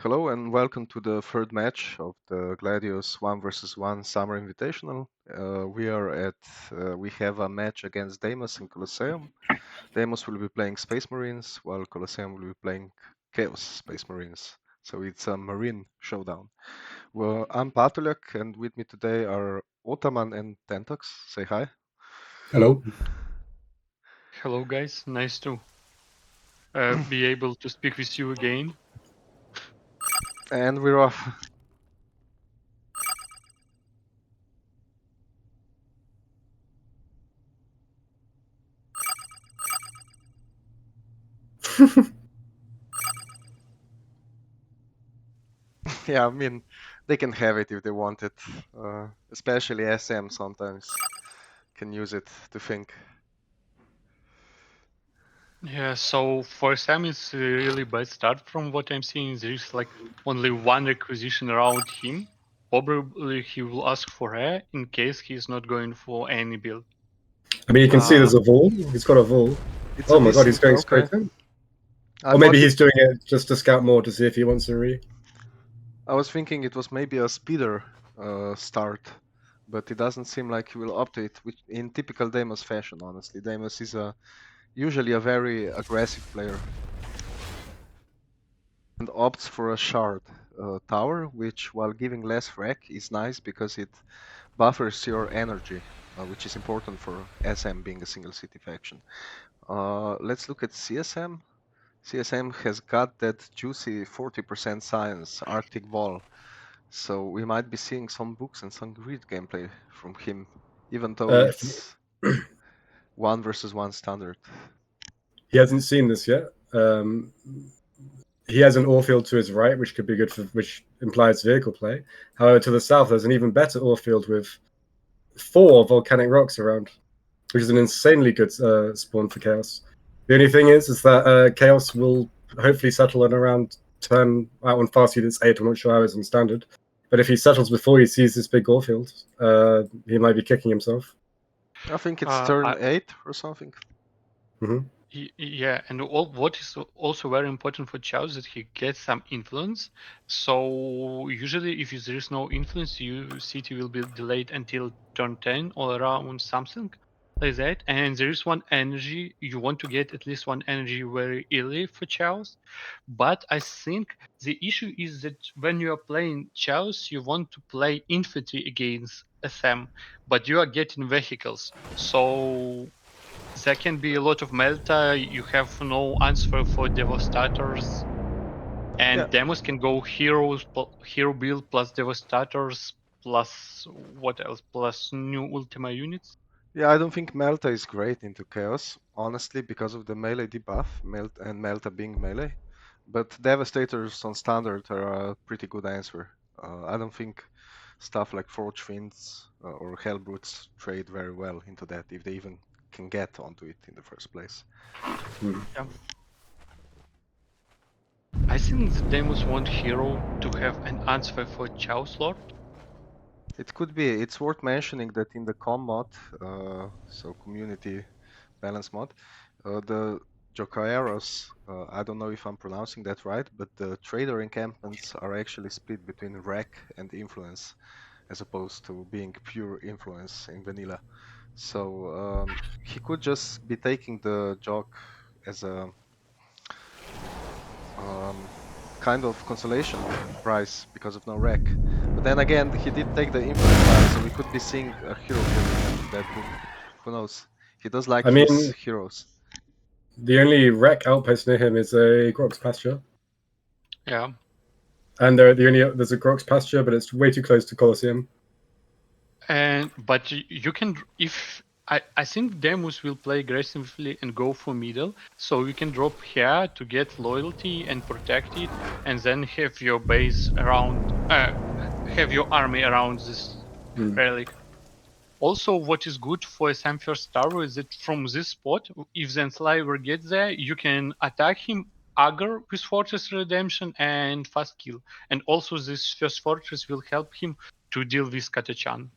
Hello and welcome to the third match of the Gladius 1 vs 1 Summer Invitational. We have a match against Deimos and Colosseum. Deimos will be playing Space Marines, while Colosseum will be playing Chaos Space Marines. So it's a Marine showdown. Well, I'm Patuljak, and with me today are Otaman and Thentox. Say hi. Hello. Hello guys, nice to be able to speak with you again. And we're off. Yeah, I mean, they can have it if they want it. Especially SM sometimes can use it to think. Yeah, so for Sam it's a really bad start from what I'm seeing. There is like only one requisition around him. Probably he will ask for her in case he's not going for any build. I mean, you can see there's a Vol. He's got a Vol. It's Oh a my god, he's missing. going Okay. straight in. I Or maybe thought he's doing it just to scout more to see if he wants to re. I was thinking it was maybe a speeder start, but it doesn't seem like he will opt it, which in typical Deimos fashion, honestly. Deimos is usually a very aggressive player and opts for a shard tower, which, while giving less wreck, is nice because it buffers your energy, which is important for SM being a single city faction. Let's look at CSM. CSM has got that juicy 40% science, Arctic Ball. So we might be seeing some books and some grid gameplay from him, even though it's 1 vs 1 standard. He hasn't seen this yet. He has an ore field to his right, which could be good for, which implies vehicle play. However, to the south, there's an even better ore field with 4 volcanic rocks around, which is an insanely good spawn for Chaos. The only thing is that Chaos will hopefully settle in around turn out on fast units 8. I'm not sure how it's on standard. But if he settles before he sees this big ore field, he might be kicking himself. I think it's turn 8 or something. Mm-hmm. Yeah, and what is also very important for Chow is that he gets some influence. So usually, if there is no influence, your city will be delayed until turn 10 or around something like that. And there is one energy you want to get at least one energy very early for Chows. But I think the issue is that when you are playing Chows, you want to play infantry against SM, but you are getting vehicles. So there can be a lot of meta. You have no answer for Devastators. And Yeah. demos can go hero build plus Devastators plus what else? Plus new Ultima units. Yeah, I don't think Melta is great into Chaos, honestly, because of the melee debuff, Melta being melee. But Devastators on standard are a pretty good answer. I don't think stuff like Forge Fiends or Hellbrutes trade very well into that, if they even can get onto it in the first place. Yeah. I think the demos want hero to have an answer for Chow slot. It could be. It's worth mentioning that in the com mod, so community balance mod, the Jocaeros, I don't know if I'm pronouncing that right, but the trader encampments are actually split between wreck and influence, as opposed to being pure influence in vanilla. So he could just be taking the Jock as a kind of consolation prize because of no wreck. But then again, he did take the influence tile, so we could be seeing a hero build in that book. Who knows? He does like to use heroes. The only wreck outpost near him is a Grok's pasture. Yeah. And there's a Grok's pasture, but it's way too close to Colosseum. But you can, if I think Demus will play aggressively and go for middle, so you can drop here to get loyalty and protect it, and then have your base around, have your army around this relic. Also, what is good for Sam First Tower is that from this spot, if the Enslaver gets there, you can attack him, Agar with Fortress Redemption and Fast Kill. And also this first fortress will help him to deal with Katachan.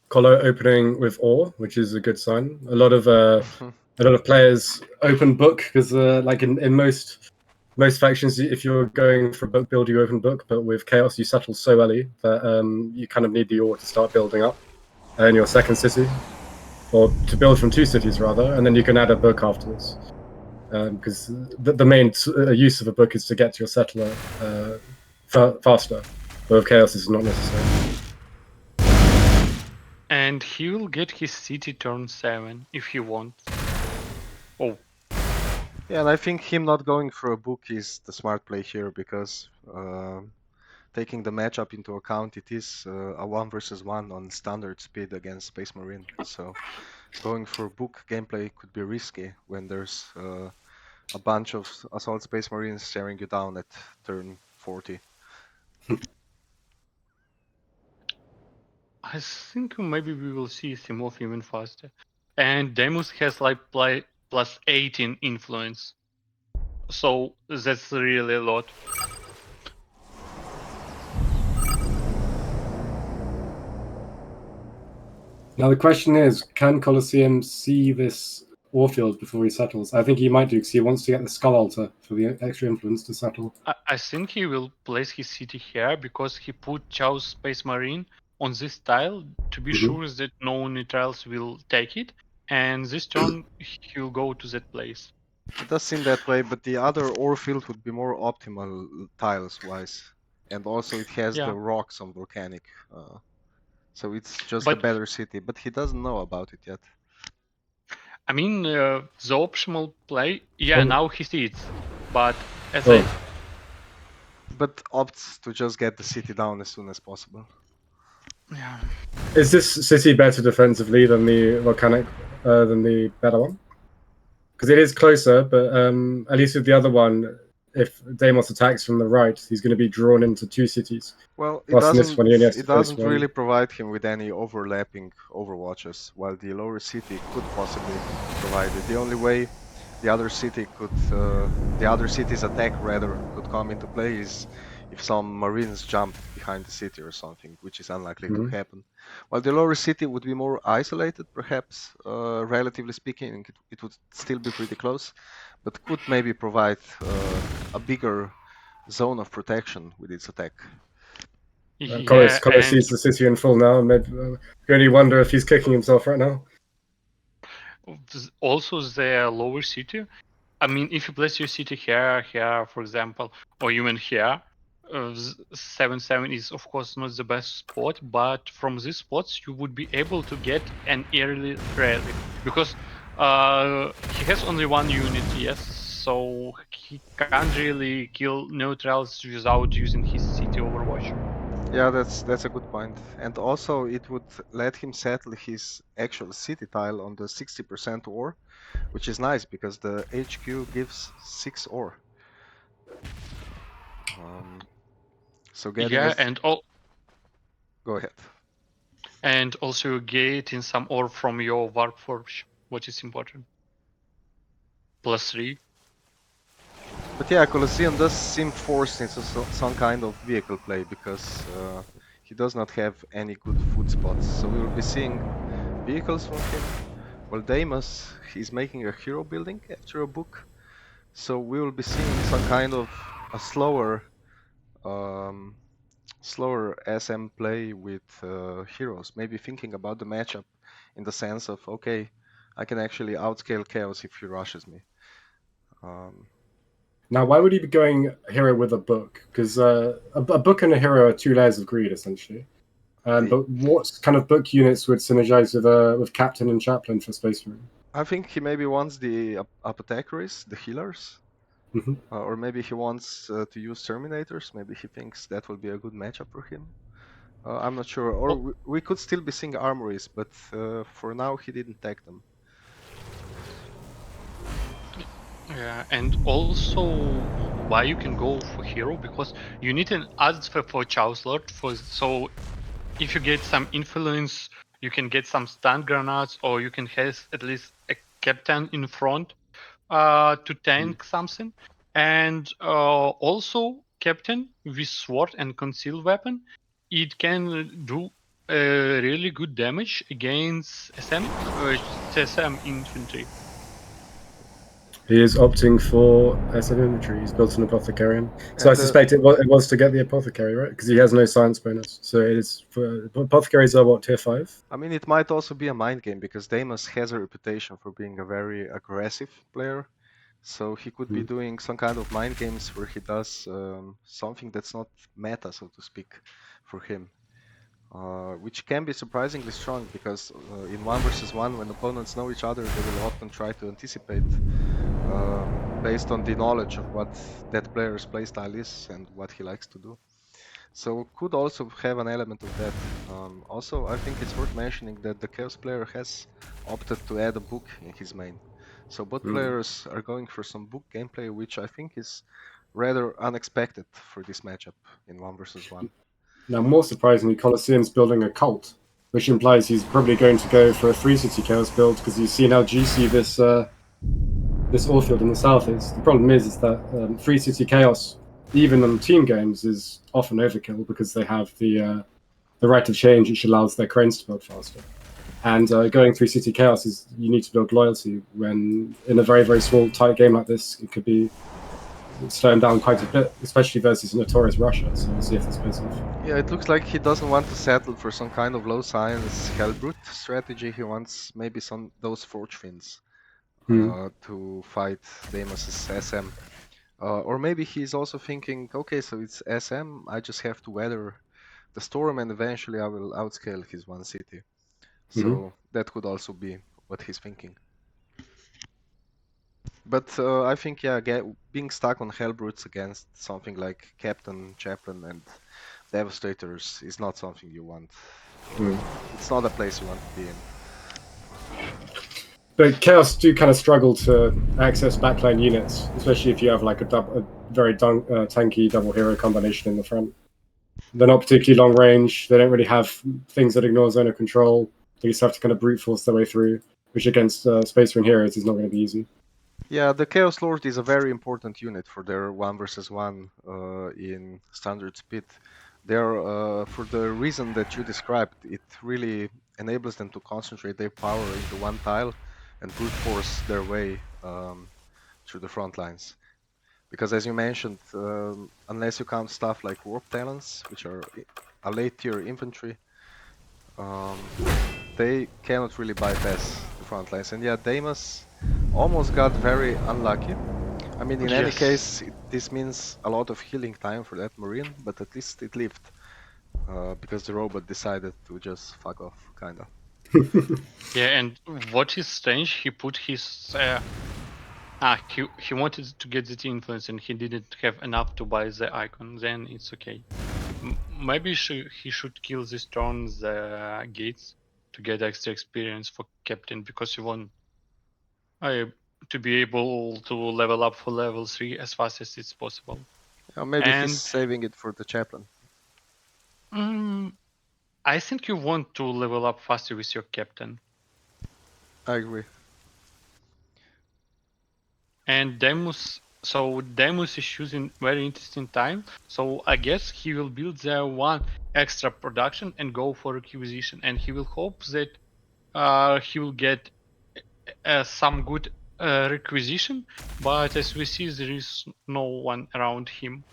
Colo opening with ore, which is a good sign. A lot of players open book because like in most most factions, if you're going for a book build, you open book, but with Chaos, you settle so early that you kind of need the ore to start building up in your second city, or to build from 2 cities rather, and then you can add a book afterwards. Because the main use of a book is to get to your settler faster, but with Chaos, this is not necessary. And he will get his city turn 7 if he wants. Oh, Yeah, and I think him not going for a book is the smart play here because taking the matchup into account, it is a 1 versus 1 on standard speed against Space Marine. So going for book gameplay could be risky when there's a bunch of Assault Space Marines staring you down at turn 40. I think maybe we will see Simov even faster. And Deimos has like plus 18 influence. So that's really a lot. Now the question is, can Colosseum see this Warfield before he settles? I think he might do, because he wants to get the Skull Altar for the extra influence to settle. I think he will place his city here because he put Chow's Space Marine on this tile to be sure that no neutrals will take it, and this turn he will go to that place. It does seem that way, but the other ore field would be more optimal tiles-wise. And also it has the rocks on Volcanic. So it's just a better city, but he doesn't know about it yet. I mean, the optional play, now he sees, but as I... But opts to just get the city down as soon as possible. Yeah. Is this city better defensively than the Volcanic, than the better one? Because it is closer, but at least with the other one, if Deimos attacks from the right, he's going to be drawn into 2 cities. Well, it doesn't really provide him with any overlapping overwatches, while the lower city could possibly provide it. The only way the other city's attack rather could come into play is if some marines jump behind the city or something, which is unlikely to happen. While the lower city would be more isolated, perhaps, relatively speaking, it would still be pretty close, but could maybe provide a bigger zone of protection with its attack. Collis sees the city in full now, and you only wonder if he's kicking himself right now. Also, the lower city, I mean, if you place your city here, for example, or even here, 7-7 is of course not the best spot, but from these spots you would be able to get an early rally, because he has only 1 unit, yes, so he can't really kill neutrals without using his city overwatch. Yeah, that's a good point. And also it would let him settle his actual city tile on the 60% ore, which is nice because the HQ gives 6 ore. So getting Go ahead. And also getting some ore from your Warforge, which is important. +3. But yeah, Colosseum does seem forced into some kind of vehicle play because he does not have any good food spots. So we will be seeing vehicles from him. Well, Deimos, he's making a hero building after a book. So we will be seeing some kind of a slower SM play with heroes. Maybe thinking about the matchup in the sense of, okay, I can actually outscale Chaos if he rushes me. Now, why would he be going hero with a book? Because a book and a hero are 2 layers of greed, essentially. But what kind of book units would synergize with Captain and Chaplain for Space Marine? I think he maybe wants the apothecaries, the healers. Or maybe he wants to use Terminators. Maybe he thinks that will be a good matchup for him. I'm not sure. Or we could still be seeing armories, but for now he didn't tag them. Yeah, and also why you can go for hero, because you need an add for Chow's Lord, so if you get some influence, you can get some stun grenades, or you can have at least a captain in front to tank something. And also captain with sword and concealed weapon, it can do really good damage against CSM infantry. He is opting for SM infantry. He's built an apothecarian. So And I suspect it was to get the apothecary, right? Because he has no science bonus. So it is for apothecaries are what, tier 5? I mean, it might also be a mind game because Deimos has a reputation for being a very aggressive player. So he could be doing some kind of mind games where he does something that's not meta, so to speak, for him. Which can be surprisingly strong because in 1 versus 1, when opponents know each other, they will often try to anticipate based on the knowledge of what that player's playstyle is and what he likes to do. So could also have an element of that. Also, I think it's worth mentioning that the Chaos player has opted to add a book in his main. So both players are going for some book gameplay, which I think is rather unexpected for this matchup in 1 versus 1. Now, more surprisingly, Colosseum's building a cult, which implies he's probably going to go for a 3-city chaos build because you've seen how juicy this Orfield in the south is. The problem is that 3-city chaos, even on team games, is often overkill because they have the right of change, which allows their cranes to build faster. And going 3-city chaos is you need to build loyalty. When in a very, very small, tight game like this, it could be slowing down quite a bit, especially versus notorious Russia. So we'll see if this pays off. Yeah, it looks like he doesn't want to settle for some kind of low science Hellbrute strategy. He wants maybe some those Forge Fins to fight Deimos' SM. Or maybe he's also thinking, okay, so it's SM, I just have to weather the storm and eventually I will outscale his 1 city. So that could also be what he's thinking. But I think, yeah, being stuck on Hellbrutes against something like Captain, Chaplain, and Devastators is not something you want. It's not a place you want to be in. But Chaos do kind of struggle to access backline units, especially if you have like a very tanky double hero combination in the front. They're not particularly long range. They don't really have things that ignore zone of control. They just have to kind of brute force their way through, which against Space Marine heroes is not going to be easy. Yeah, the Chaos Lord is a very important unit for their 1 versus 1 in Standard Speed. They're, for the reason that you described, it really enables them to concentrate their power into one tile and brute force their way through the front lines. Because as you mentioned, unless you count stuff like Warp Talons, which are a late tier infantry, they cannot really bypass the front lines. And yeah, Deimos almost got very unlucky. I mean, in any case, this means a lot of healing time for that Marine, but at least it lived. Because the robot decided to just fuck off, kinda. Yeah, and what is strange, he put his... he wanted to get the influence and he didn't have enough to buy the icon, then it's okay. Maybe he should kill this turn the gates to get extra experience for Captain, because you want to be able to level up for level 3 as fast as it's possible. Maybe he's saving it for the Chaplain. I think you want to level up faster with your Captain. I agree. And Deimos, so Deimos is choosing very interesting time. So I guess he will build there one extra production and go for acquisition, and he will hope that he will get some good requisition. But as we see, there is no one around him.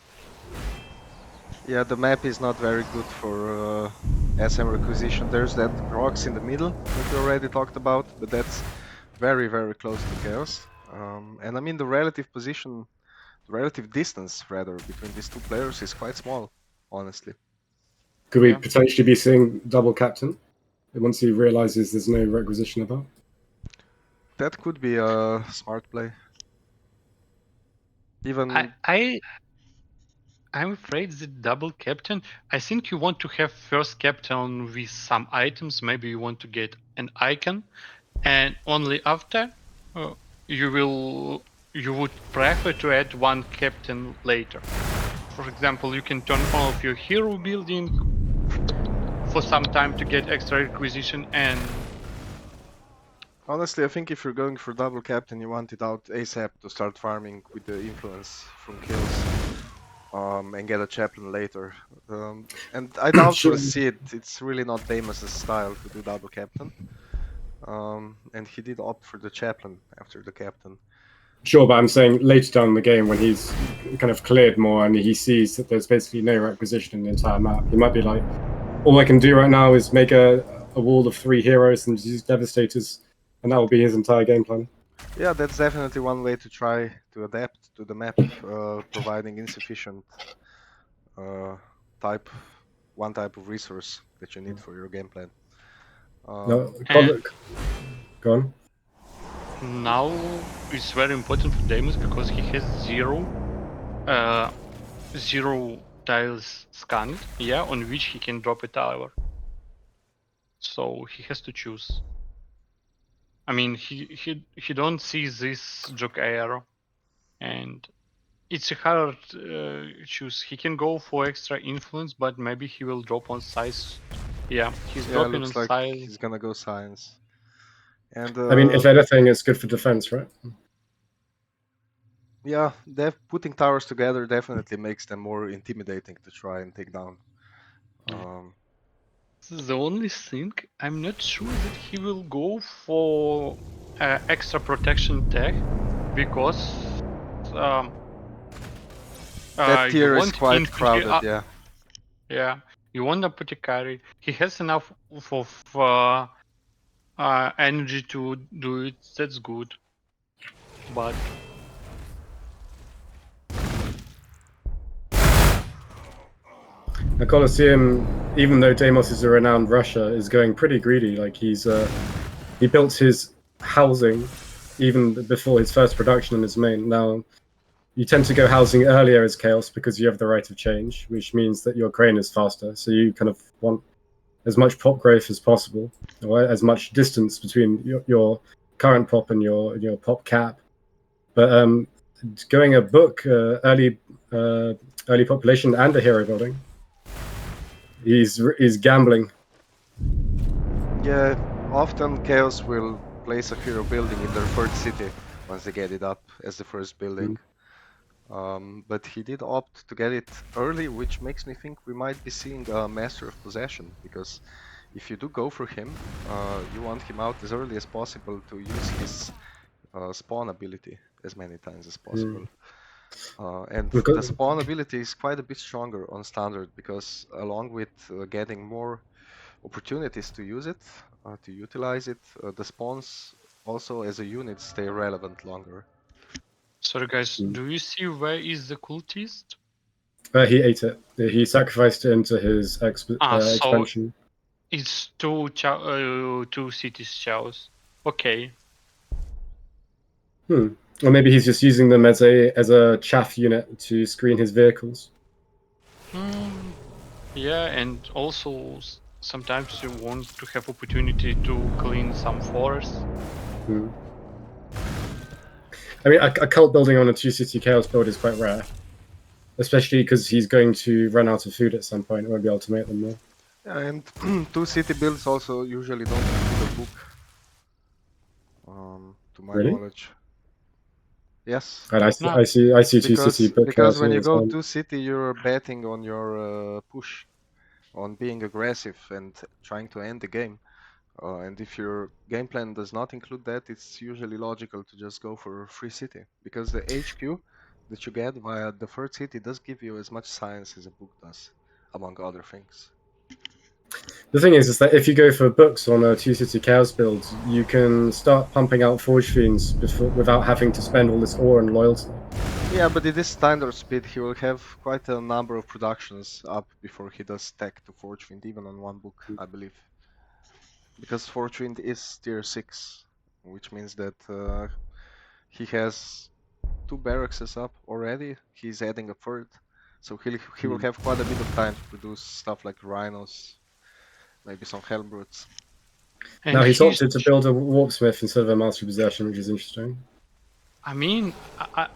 Yeah, the map is not very good for SM requisition. There's that rocks in the middle that we already talked about, but that's very, very close to chaos. And I mean, the relative position, the relative distance rather, between these two players is quite small, honestly. Could we potentially be seeing double captain once he realizes there's no requisition about? That could be a smart play. Even I'm afraid the double captain, I think you want to have first captain with some items. Maybe you want to get an icon, and only after you would prefer to add one captain later. For example, you can turn all of your hero building for some time to get extra requisition. And honestly, I think if you're going for double captain, you want it out ASAP to start farming with the influence from kills. And get a chaplain later. And I doubt we'll see it. It's really not Deimos' style to do double captain. And he did opt for the chaplain after the captain. Sure, but I'm saying later down in the game when he's kind of cleared more and he sees that there's basically no requisition in the entire map, he might be like, all I can do right now is make a wall of 3 heroes and use Devastators, and that will be his entire game plan. Yeah, that's definitely one way to try to adapt to the map, providing insufficient one type of resource that you need for your game plan. No, And go on. now it's very important for Deimos because he has zero tiles scanned, yeah, on which he can drop a tower. So he has to choose. I mean, he don't see this joke arrow, and it's a hard choose. He can go for extra influence, but maybe he will drop on size. Yeah, he's dropping on Looks like size. he's gonna go science. And I mean, if anything, it's good for defense, right? yeah, putting towers together definitely makes them more intimidating to try and take down. The only thing, I'm not sure that he will go for extra protection tech, because that tier you is want quite infantry, crowded, yeah. Yeah, you want apothecary. He has enough of energy to do it. That's good. But The Colosseum, even though Deimos is a renowned rusher, is going pretty greedy. Like he built his housing even before his first production in his main. Now, you tend to go housing earlier as Chaos because you have the right of change, which means that your crane is faster. So you kind of want as much pop growth as possible, or as much distance between your current pop and your pop cap. But going a book early population and a hero building, he's gambling. Yeah, often Chaos will place a hero building in their third city once they get it up as the first building. But he did opt to get it early, which makes me think we might be seeing a Master of Possession, because if you do go for him, you want him out as early as possible to use his spawn ability as many times as possible. And the spawn ability is quite a bit stronger on standard, because along with getting more opportunities to use it, to utilize it, the spawns also as a unit stay relevant longer. sorry guys, do you see where is the cultist? He ate it. He sacrificed it into his expansion. It's two cities chows. Okay. Or maybe he's just using them as a chaff unit to screen his vehicles. Yeah, and also sometimes you want to have opportunity to clean some forests. I mean, a cult building on a 2-city chaos build is quite rare, especially because he's going to run out of food at some point and won't be able to make them more. Yeah, and 2-city builds also usually don't include a book, to my knowledge. Yes. And I see 2-city book. Because when you go 2-city, you're betting on your push, on being aggressive and trying to end the game. And if your game plan does not include that, it's usually logical to just go for free city, because the HQ that you get via the third city does give you as much science as a book does, among other things. The thing is that if you go for books on a 2-city chaos build, you can start pumping out Forge Fiends without having to spend all this ore and loyalty. Yeah, but at this standard speed, he will have quite a number of productions up before he does tech to Forge Fiend, even on one book, I believe. Because Forge Fiend is tier 6, which means that he has 2 barracks up already. He's adding a third, so he will have quite a bit of time to produce stuff like Rhinos, maybe some Hellbrutes. Now he's opted to build a Warpsmith instead of a Master of Possession, which is interesting. I mean,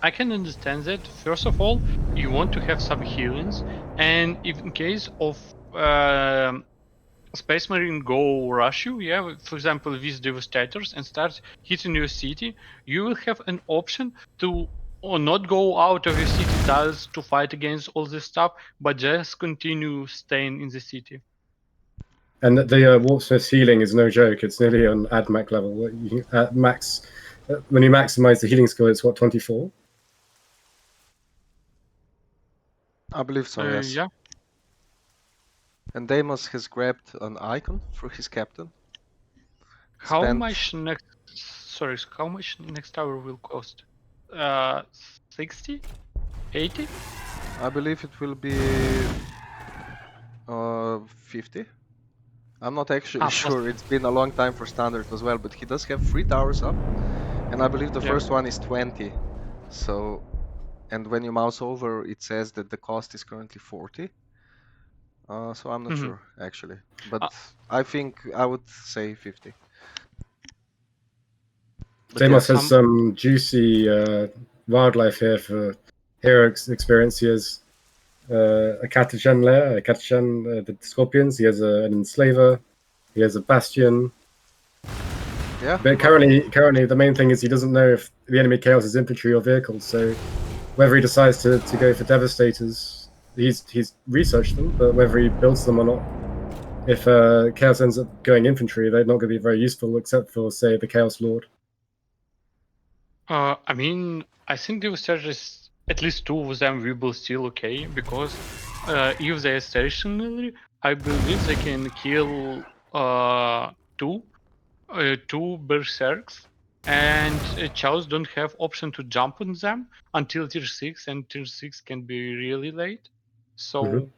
I can understand that. First of all, you want to have some healings, and if in case of Space Marine go rush you, yeah, for example, with Devastators and start hitting your city, you will have an option to not go out of your city tiles to fight against all this stuff, but just continue staying in the city. And the Warpsmith's healing is no joke. It's nearly on AdMac level. At max When you maximize the healing skill, it's what, 24? I believe so, yes. Yeah. And Deimos has grabbed an icon for his captain. How Spent- much next? Sorry, how much next tower will cost? 60, 80? I believe it will be 50. I'm not actually plus- sure. It's been a long time for standard as well, but he does have 3 towers up, and I believe the Yeah. first one is 20. So, and when you mouse over, it says that the cost is currently 40. So I'm not Mhm. sure actually, but I think I would say 50. But Deimos yeah, has some juicy wildlife here for hero experience. He has a Catachan lair, a Catachan, the scorpions. He has an enslaver. He has a bastion. yeah. But currently, the main thing is he doesn't know if the enemy chaos is infantry or vehicles. So whether he decides to go for devastators, he's researched them, but whether he builds them or not, if chaos ends up going infantry, they're not going to be very useful except for, say, the chaos lord. I mean, I think devastators, at least 2 of them, will be still okay, because if they are stationary, I believe they can kill 2 berserks, and chows don't have option to jump on them until tier 6, and tier 6 can be really late. So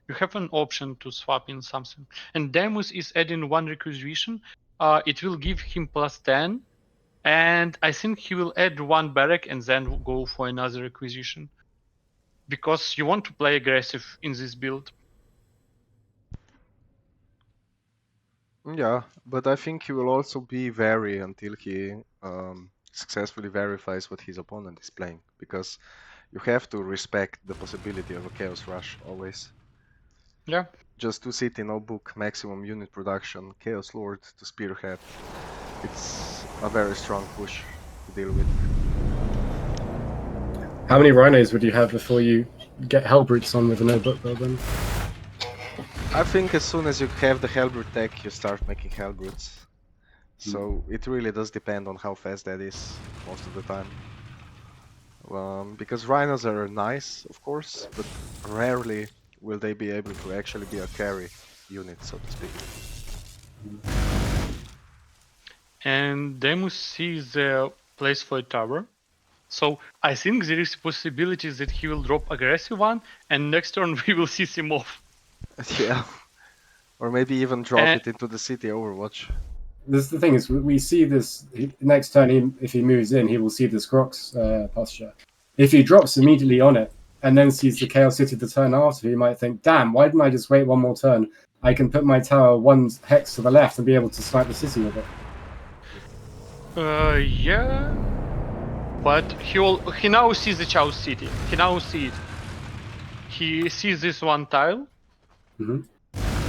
you have an option to swap in something. And Deimos is adding 1 requisition. It will give him +10, and I think he will add 1 barrack and then go for another acquisition, because you want to play aggressive in this build. Yeah, but I think he will also be wary until he successfully verifies what his opponent is playing, because you have to respect the possibility of a chaos rush always. Yeah. Just 2 city, no book, maximum unit production, chaos lord to spearhead. It's a very strong push to deal with. How many rhinos would you have before you get Hellbrutes on with a no book build then? I think as soon as you have the Hellbrute tech, you start making Hellbrutes. So it really does depend on how fast that is most of the time. Because rhinos are nice, of course, but rarely will they be able to actually be a carry unit, so to speak. And Deimos sees the place for a tower. So I think there is a possibility that he will drop aggressive one, and next turn we will see him off. Yeah. Or maybe even drop it into the city Overwatch. This the thing is, we see this next turn. If he moves in, he will see this Grox posture. If he drops immediately on it and then sees the Chaos City the turn after, he might think, "Damn, why didn't I just wait one more turn? I can put my tower 1 hex to the left and be able to snipe the city with it." Yeah, but he now sees the Chaos City. He now sees it. He sees this 1 tile,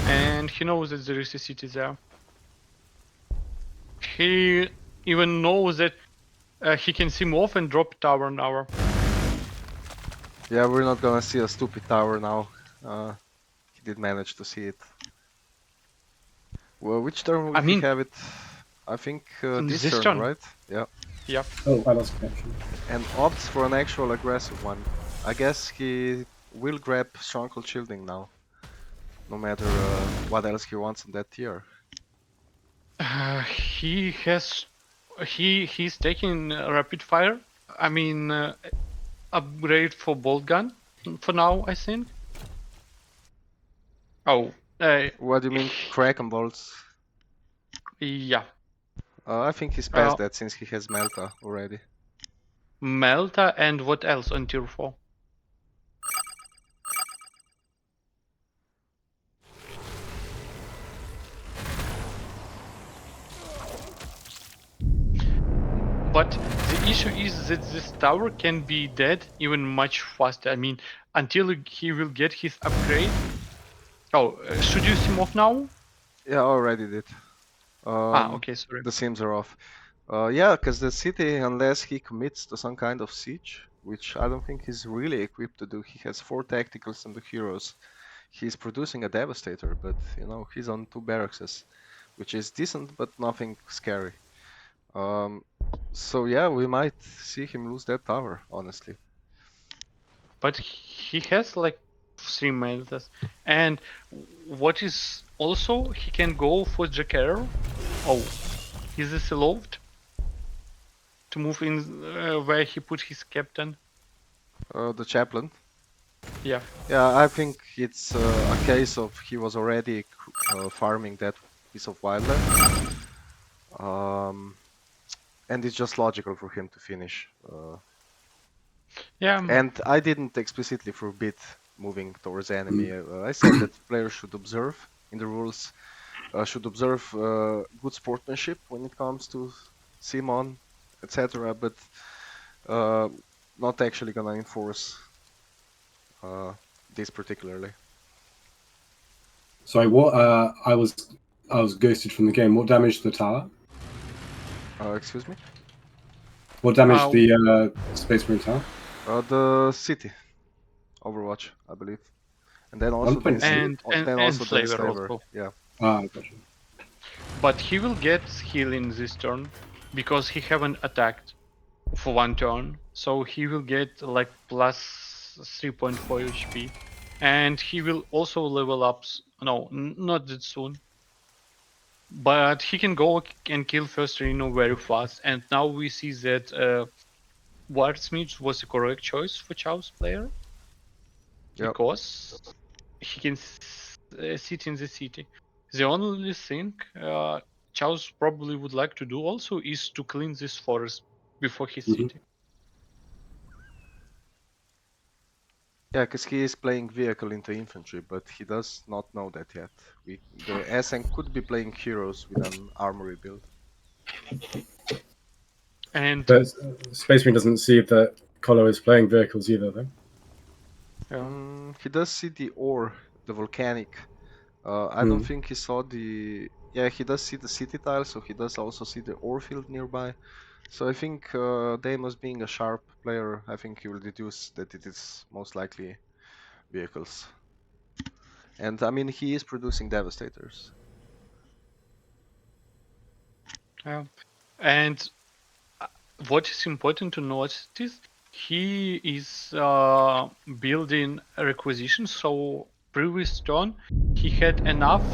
and he knows that there is a city there. He even knows that he can see him off and drop tower now. Yeah, we're not gonna see a stupid tower now. He did manage to see it. Well, which turn will he have it? I think this turn, right? Yeah. Yep. Oh, I lost connection. And opts for an actual aggressive one. I guess he will grab Stronghold Shielding now. No matter what else he wants in that tier. He's taking rapid fire. I mean, upgrade for bolt gun for now, I think. Oh. What do you mean, Kraken bolts? Yeah. I think he's past that since he has Melta already. Melta and what else on tier 4? But the issue is that this tower can be dead even much faster. I mean, until he will get his upgrade. Oh, should you sim off now? Yeah, I already did. Okay, sorry. The sims are off. Yeah, because the city, unless he commits to some kind of siege, which I don't think he's really equipped to do. He has 4 tacticals and 2 heroes. He's producing a devastator, but you know, he's on 2 barracks, which is decent, but nothing scary. So yeah, we might see him lose that tower, honestly. But he has like 3 methods. And what is also, he can go for Jackero. Oh, is this allowed? To move in where he put his captain? The chaplain. Yeah. Yeah, I think it's a case of he was already farming that piece of wildland. And it's just logical for him to finish. Yeah. And I didn't explicitly forbid moving towards the enemy. I said that players should observe in the rules, should observe good sportsmanship when it comes to Simon, etc. But not actually gonna enforce this particularly. Sorry, what? I was ghosted from the game. What damaged the tower? Excuse me? What damaged the Space Marine tower? The city, Overwatch, I believe, and then also the 1.8? then And also the Flavor enslaver. also. Yeah. Ah, gotcha. But he will get healing this turn because he haven't attacked for 1 turn. So he will get like plus 3.4 HP. And he will also level up. No, not that soon. But he can go and kill first Rhino very fast. And now we see that Wardsmith was the correct choice for Chow's player. Yep. Because he can sit in the city. The only thing Chaos probably would like to do also is to clean this forest before his city. Yeah, because he is playing vehicle into infantry, but he does not know that yet. The SN could be playing heroes with an armory build. And But Space Marine doesn't see that Colo is playing vehicles either, though. yeah. He does see the ore, the volcanic. I don't think he saw the. Yeah, he does see the city tile, so he does also see the ore field nearby. So I think Deimos being a sharp player, I think he will deduce that it is most likely vehicles. And I mean, he is producing devastators. Yeah. And what is important to notice is he is building a requisition. So previous turn he had enough.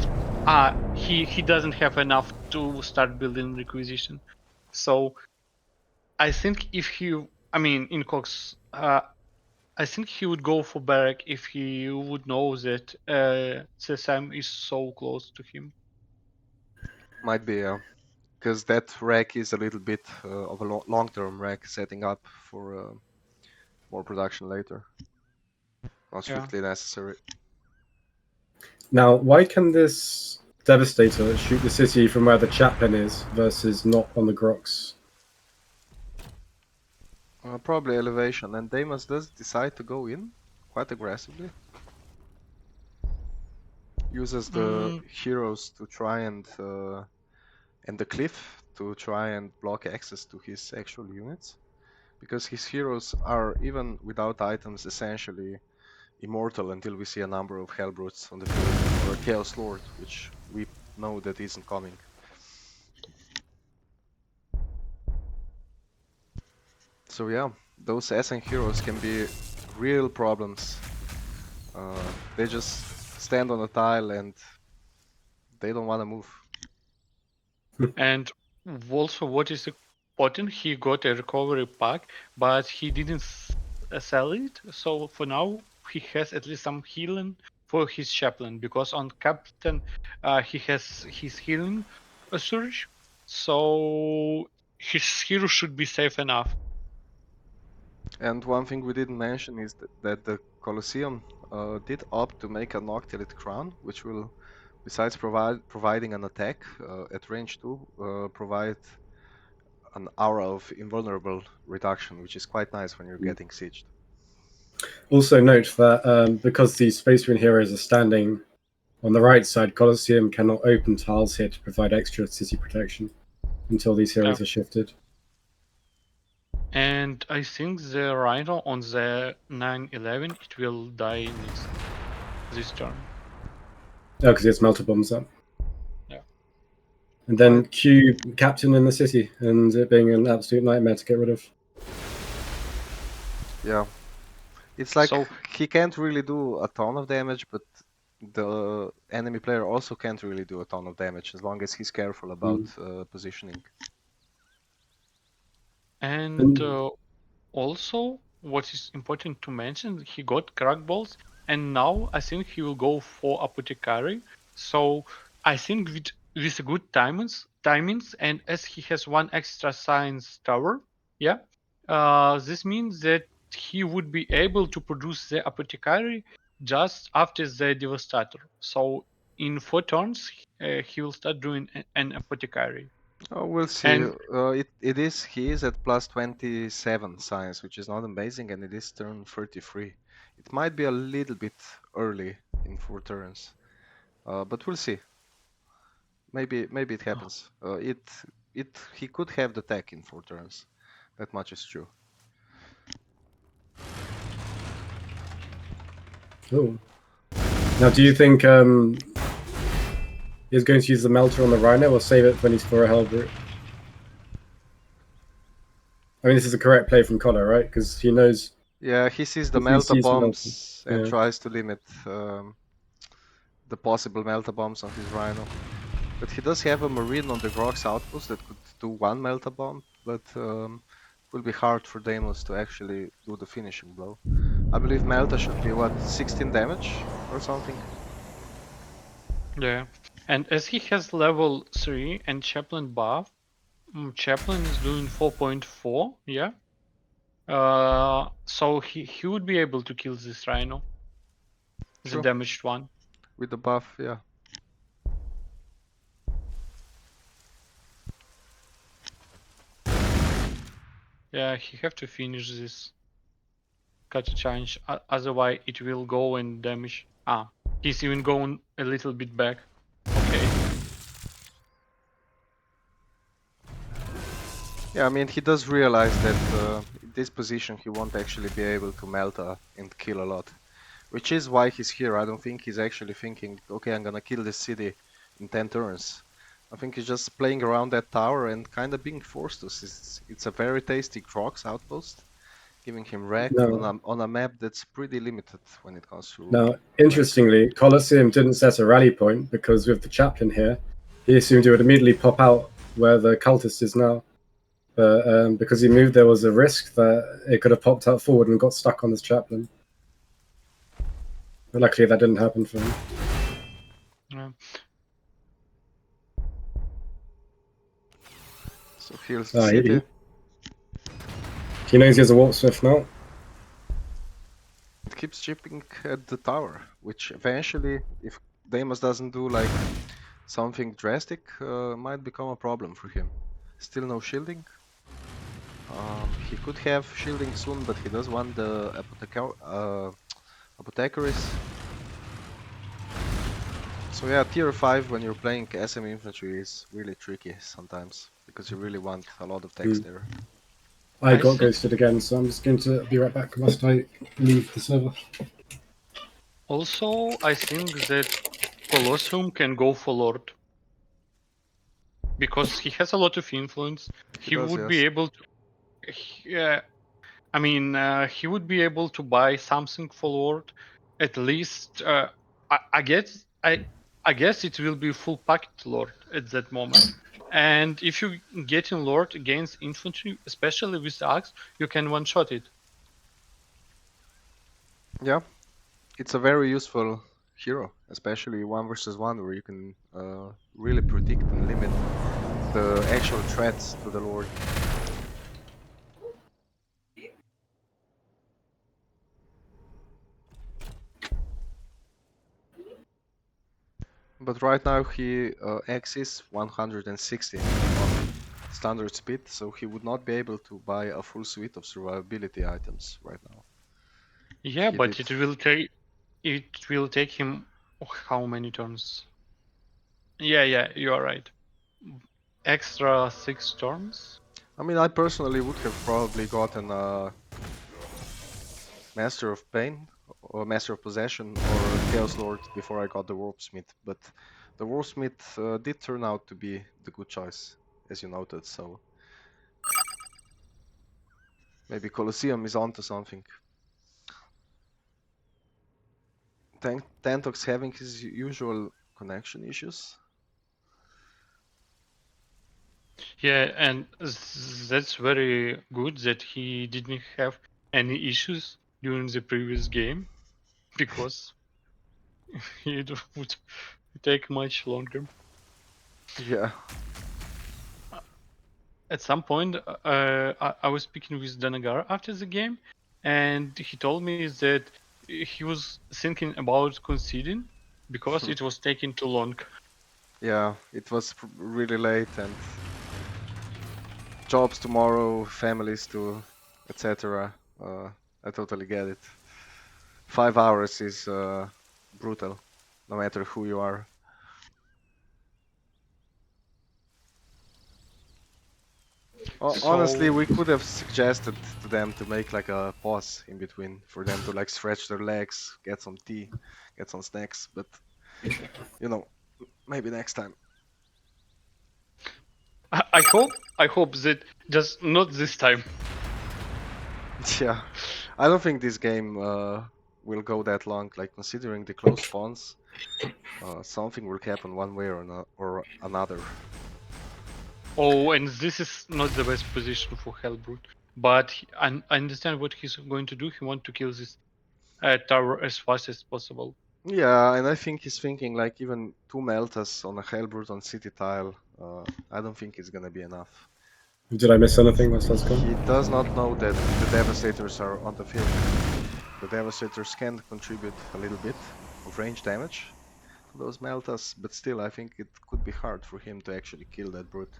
He doesn't have enough to start building requisition. So I think if he, I mean, in Cox, I think he would go for Barrack if he would know that CSM is so close to him. Might be, because that rack is a little bit of a long-term rack setting up for more production later. Not strictly necessary. Now, why can this Devastator shoot the city from where the chaplain is versus not on the Grox? Probably elevation, and Deimos does decide to go in quite aggressively. Uses the heroes to try and the cliff to try and block access to his actual units, because his heroes are, even without items, essentially immortal until we see a number of Hellbrutes on the field, or a Chaos Lord, which we know that isn't coming. So yeah, those SN heroes can be real problems. They just stand on a tile and they don't want to move. And also, what is important? He got a recovery pack, but he didn't sell it. So for now, he has at least some healing for his chaplain, because on Captain he has his healing surge. So his hero should be safe enough. And one thing we didn't mention is that the Colosseum did opt to make a Noctilite Crown, which will, besides providing an attack at range 2, provide an aura of invulnerable reduction, which is quite nice when you're getting sieged. Also note that because these Space Marine heroes are standing on the right side, Colosseum cannot open tiles here to provide extra city protection until these heroes are shifted. And I think the Rhino on the 9/11 it will die this turn. Oh, because it's melter bombs up. Yeah. And then Right. Q captain in the city, and it being an absolute nightmare to get rid of. Yeah. It's like So he can't really do a ton of damage, but the enemy player also can't really do a ton of damage as long as he's careful about positioning. and also, what is important to mention, he got crack balls, and now I think he will go for apothecary. So I think with good timings, and as he has one extra science tower, yeah, this means that he would be able to produce the apothecary just after the devastator. So in 4 turns, he will start doing an apothecary. Oh, we'll see. And He is at plus 27 science, which is not amazing, and it is turn 33. It might be a little bit early in 4 turns, but we'll see. Maybe it happens. He could have the tech in 4 turns. That much is true. Oh. Now, do you think he's going to use the melter on the Rhino or save it when he's for a Hellbrute? I mean, this is a correct play from Connor, right? Because he knows. Yeah, he sees the He melta sees the melter. bombs and Yeah. tries to limit the possible melta bombs on his Rhino. But he does have a Marine on the Grok's outpost that could do one melta bomb, but it will be hard for Deimos to actually do the finishing blow. I believe melta should be what, 16 damage or something? yeah, and as he has level 3 and Chaplain buff, Chaplain is doing 4.4, yeah. So he would be able to kill this Rhino, the True. damaged one. With the buff, yeah. Yeah, he have to finish this cut change, otherwise it will go and damage. He's even going a little bit back. Okay. Yeah, I mean, he does realize that in this position he won't actually be able to melta and kill a lot. Which is why he's here. I don't think he's actually thinking, okay, I'm gonna kill this city in 10 turns. I think he's just playing around that tower and kind of being forced to. It's a very tasty Crocs outpost, giving him wreck on a map that's pretty limited when it comes to. Now, interestingly, Colosseum didn't set a rally point because with the chaplain here, he assumed it would immediately pop out where the cultist is now. But because he moved, there was a risk that it could have popped out forward and got stuck on this chaplain. But luckily, that didn't happen for him. Yeah. So here's the city. He knows he has a warp swift now. It keeps chipping at the tower, which eventually, if Deimos doesn't do like something drastic, might become a problem for him. Still no shielding. He could have shielding soon, but he does want the apothecaries. So yeah, tier 5 when you're playing SM infantry is really tricky sometimes, because you really want a lot of text there. I got ghosted again, so I'm just going to be right back. Must I leave the server? Also, I think that Colosseum can go for Lord. Because he has a lot of influence. He would be able to. I mean, he would be able to buy something for Lord. At least, I guess it will be full packet Lord at that moment. And if you get in Lord against infantry, especially with Axe, you can one-shot it. Yeah, it's a very useful hero, especially 1 versus 1, where you can really predict and limit the actual threats to the Lord. But right now he axes 160 on standard speed, so he would not be able to buy a full suite of survivability items right now. Yeah, but it will take him how many turns? Yeah, you are right. Extra 6 turns? I mean, I personally would have probably gotten a Master of Pain or Master of Possession or Chaos Lord before I got the Warpsmith, but the Warsmith did turn out to be the good choice, as you noted. So maybe Colosseum is onto something. Thentox having his usual connection issues. Yeah, and that's very good that he didn't have any issues during the previous game, because it would take much longer. Yeah. At some point, I was speaking with Danagar after the game, and he told me that he was thinking about conceding because it was taking too long. Yeah, it was really late and jobs tomorrow, families to, etc. I totally get it. 5 hours is brutal, no matter who you are. Honestly, we could have suggested to them to make like a pause in between for them to like stretch their legs, get some tea, get some snacks, but you know, maybe next time. I hope that just not this time. Yeah, I don't think this game will go that long. Like considering the close spawns, something will happen one way or another. Oh, and this is not the best position for Hellbrute, but I understand what he's going to do. He wants to kill this tower as fast as possible. Yeah, and I think he's thinking like even 2 Meltas on a Hellbrute on City Tile. I don't think it's gonna be enough. Did I miss anything whilst I was gone? He does not know that the Devastators are on the field. The Devastators can contribute a little bit of range damage to those Meltas, but still I think it could be hard for him to actually kill that brute.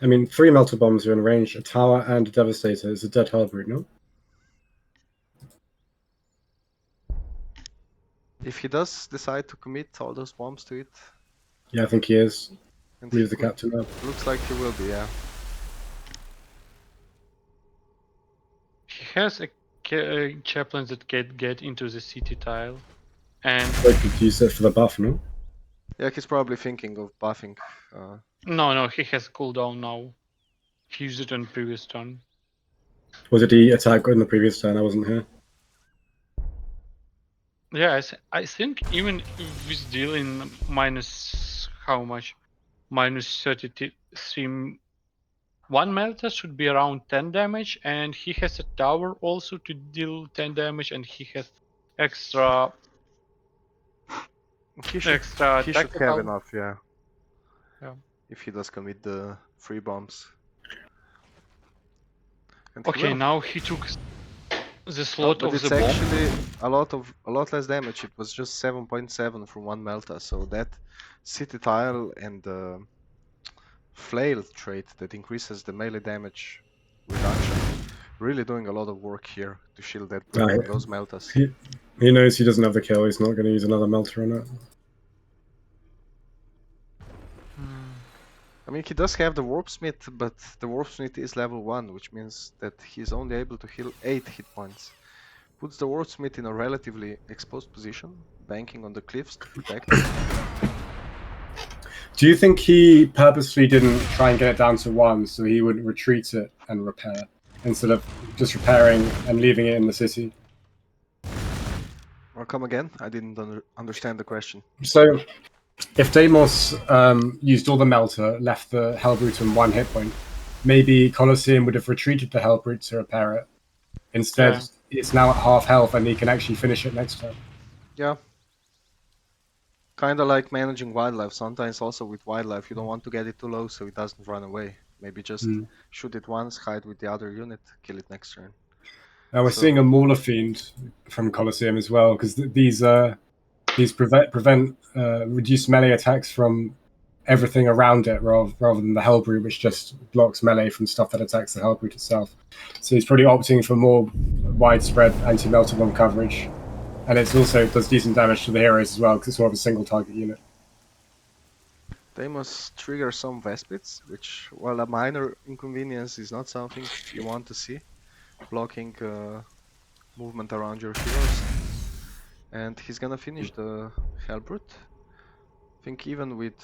I mean, 3 Melter Bombs are in range, a tower and a Devastator. It's a dead Hellbrute, no? If he does decide to commit all those bombs to it, Yeah, I think he is. and Leave the captain up. looks like he will be, yeah. He has a chaplain that can get into the city tile, and They could use it for the buff, no? Yeah, he's probably thinking of buffing. no, he has cooldown now. He used it on previous turn. Or did he attack in the previous turn? I wasn't here. Yeah, I think even with dealing minus how much? Minus 33. One Melta should be around 10 damage, and he has a tower also to deal 10 damage, and he has extra. He should have enough, yeah. Yeah. If he does commit the 3 bombs. And Okay, now he took the slot of it's the bomb. actually a lot less damage. It was just 7.7 from 1 Melta, so that city tile and the flail trait that increases the melee damage reduction really doing a lot of work here to shield that from those Meltas. He knows he doesn't have the kill. He's not going to use another Melter on it. I mean, he does have the Warpsmith, but the Warpsmith is level 1, which means that he's only able to heal 8 hit points. Puts the Warpsmith in a relatively exposed position, banking on the cliffs to protect him. Do you think he purposely didn't try and get it down to 1 so he would retreat it and repair, instead of just repairing and leaving it in the city? Or come again? I didn't understand the question. So, if Deimos used all the Melter, left the Hellbrute on 1 hit point, maybe Colosseum would have retreated the Hellbrute to repair it. Instead, it's now at half health and he can actually finish it next turn. Yeah. Kinda like managing wildlife. Sometimes also with wildlife you don't want to get it too low so it doesn't run away. Maybe just shoot it once, hide with the other unit, kill it next turn. Now we're seeing a Mauler Fiend from Colosseum as well, because these prevent reduced melee attacks from everything around it, rather than the Hellbrute, which just blocks melee from stuff that attacks the Hellbrute itself. So he's probably opting for more widespread anti-melter bomb coverage, and it also does decent damage to the heroes as well, because it's more of a single target unit. They must trigger some Vespids, which, while a minor inconvenience, is not something you want to see. Blocking movement around your heroes. And he's gonna finish the Hellbrute. I think even with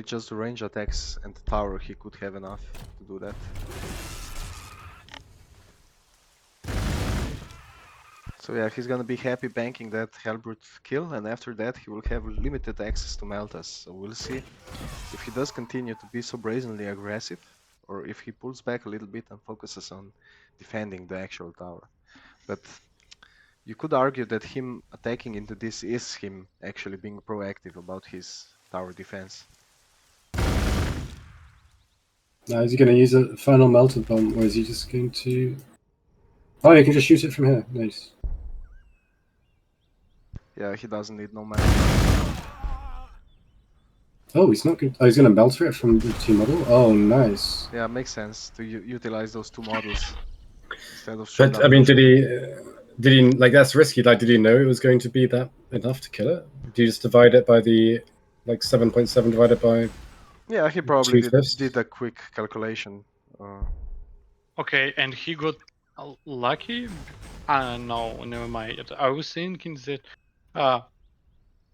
just the range attacks and the tower, he could have enough to do that. So yeah, he's gonna be happy banking that Hellbrute kill, and after that he will have limited access to Meltas. So we'll see if he does continue to be so brazenly aggressive, or if he pulls back a little bit and focuses on defending the actual tower. But you could argue that him attacking into this is him actually being proactive about his tower defense. Now, is he going to use a final melted bomb, or is he just going to... Oh, you can just shoot it from here. Nice. Yeah, he doesn't need no mana. Oh, he's not good. Oh, he's going to melter it from the 2 model? Oh, nice. Yeah, makes sense to utilize those 2 models instead of straight But, up I mean, pushing. did he, like, that's risky. Like, did he know it was going to be that enough to kill it? Do you just divide it by the, like, 7.7 divided by... Yeah, he probably 2/5? did a quick calculation. Okay, and he got lucky. No, never mind. I was thinking that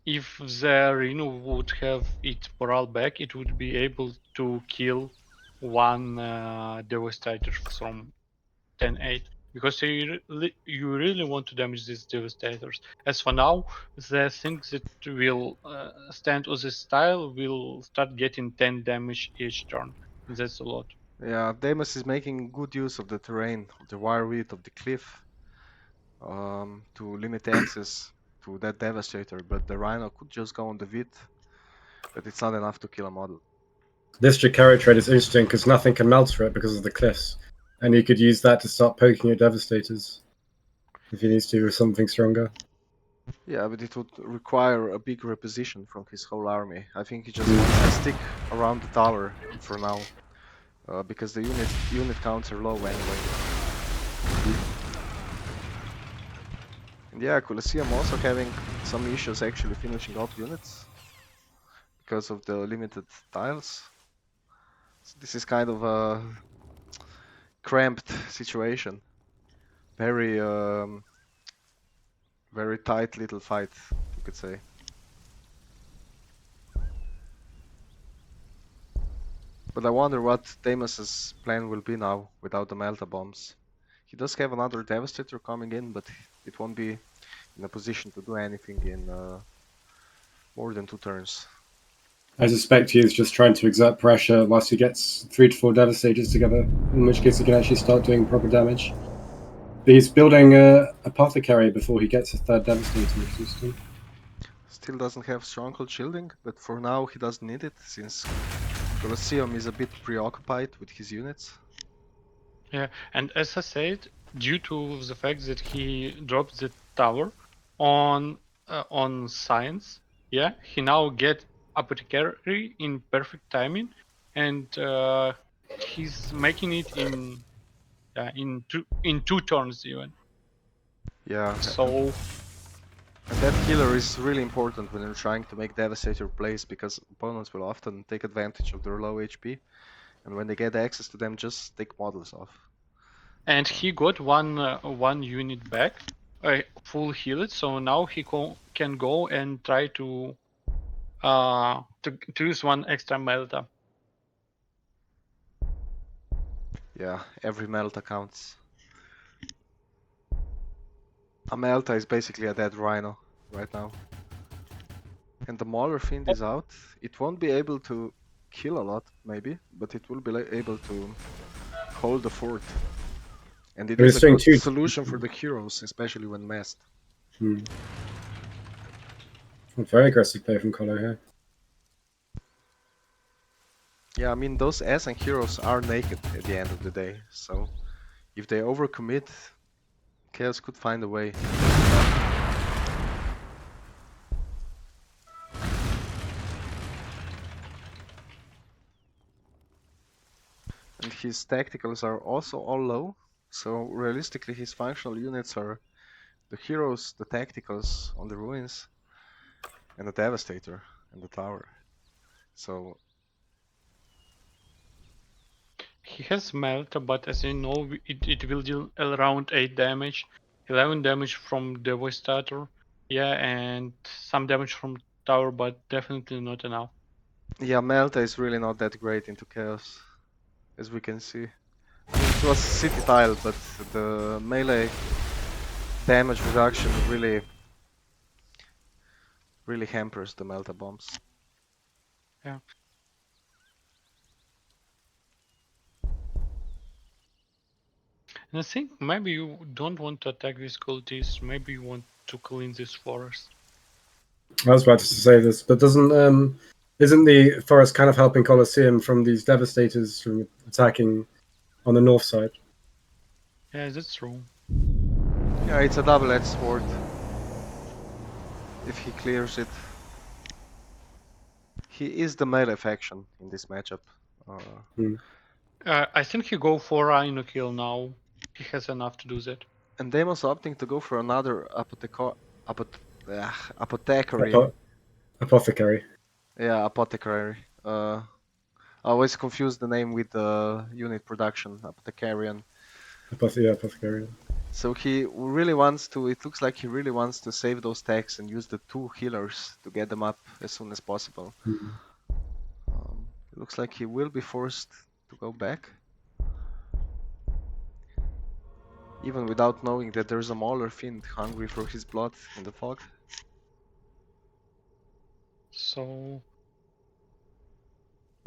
if the Rhino would have its morale back, it would be able to kill one Devastator from 10-8. Because you really want to damage these Devastators. As for now, the things that will stand on this tile will start getting 10 damage each turn. That's a lot. Yeah, Deimos is making good use of the terrain, of the wire width of the cliff, to limit access to that Devastator, but the Rhino could just go on the width, but it's not enough to kill a model. This Jakara trade is interesting because nothing can melter it because of the cliffs. And he could use that to start poking at Devastators if he needs to with something stronger. Yeah, but it would require a big reposition from his whole army. I think he just wants to stick around the tower for now, because the unit counts are low anyway. And yeah, Colosseum also having some issues actually finishing up units because of the limited tiles. So this is kind of a cramped situation. Very very tight little fight, you could say. But I wonder what Deimos's plan will be now without the Melta bombs. He does have another Devastator coming in, but it won't be in a position to do anything in more than 2 turns. I suspect he is just trying to exert pressure whilst he gets 3 to 4 Devastators together, in which case he can actually start doing proper damage. But he's building a Apothecary before he gets a 3rd Devastator, interesting. Still doesn't have Stronghold shielding, but for now he doesn't need it, since Colosseum is a bit preoccupied with his units. Yeah, and as I said, due to the fact that he dropped the tower on science, yeah, he now get apothecary in perfect timing, and he's making it in two turns even. Yeah, So and that healer is really important when you're trying to make Devastator plays, because opponents will often take advantage of their low HP, and when they get access to them, just take models off. and he got one unit back, full healed. So now he can go and try to use one extra Melta. Yeah, every Melta counts. A Melta is basically a dead Rhino right now. And the Mauler Fiend is out. It won't be able to kill a lot, maybe, but it will be able to hold the fort. And it is a good solution for the heroes, especially when masked. Very aggressive play from Colo here. Yeah, I mean, those Ascent heroes are naked at the end of the day, so if they overcommit, Chaos could find a way. And his tacticals are also all low, so realistically his functional units are the heroes, the tacticals on the ruins, and the Devastator and the tower. So he has Melta, but as you know, it will deal around 8 damage, 11 damage from Devastator, Yeah, and some damage from tower, but definitely not enough. Yeah, Melta is really not that great into chaos, as we can see. I mean, it was city tile, but the melee damage reduction really hampers the Melta bombs. Yeah. And I think maybe you don't want to attack these qualities. Maybe you want to clean this forest. I was about to say this, but isn't the forest kind of helping Colosseum from these devastators from attacking on the north side? Yeah, that's true. Yeah, it's a double-edged sword. If he clears it, he is the melee faction in this matchup. I think he go for Rhino kill now. He has enough to do that. And Deimos opting to go for another apothecary. Apothecary. Yeah, apothecary. I always confuse the name with the unit production, apothecarian. Apothecary. So he really wants to, it looks like he really wants to save those techs and use the 2 healers to get them up as soon as possible. It looks like he will be forced to go back. Even without knowing that there's a Mauler Fiend hungry for his blood in the fog. So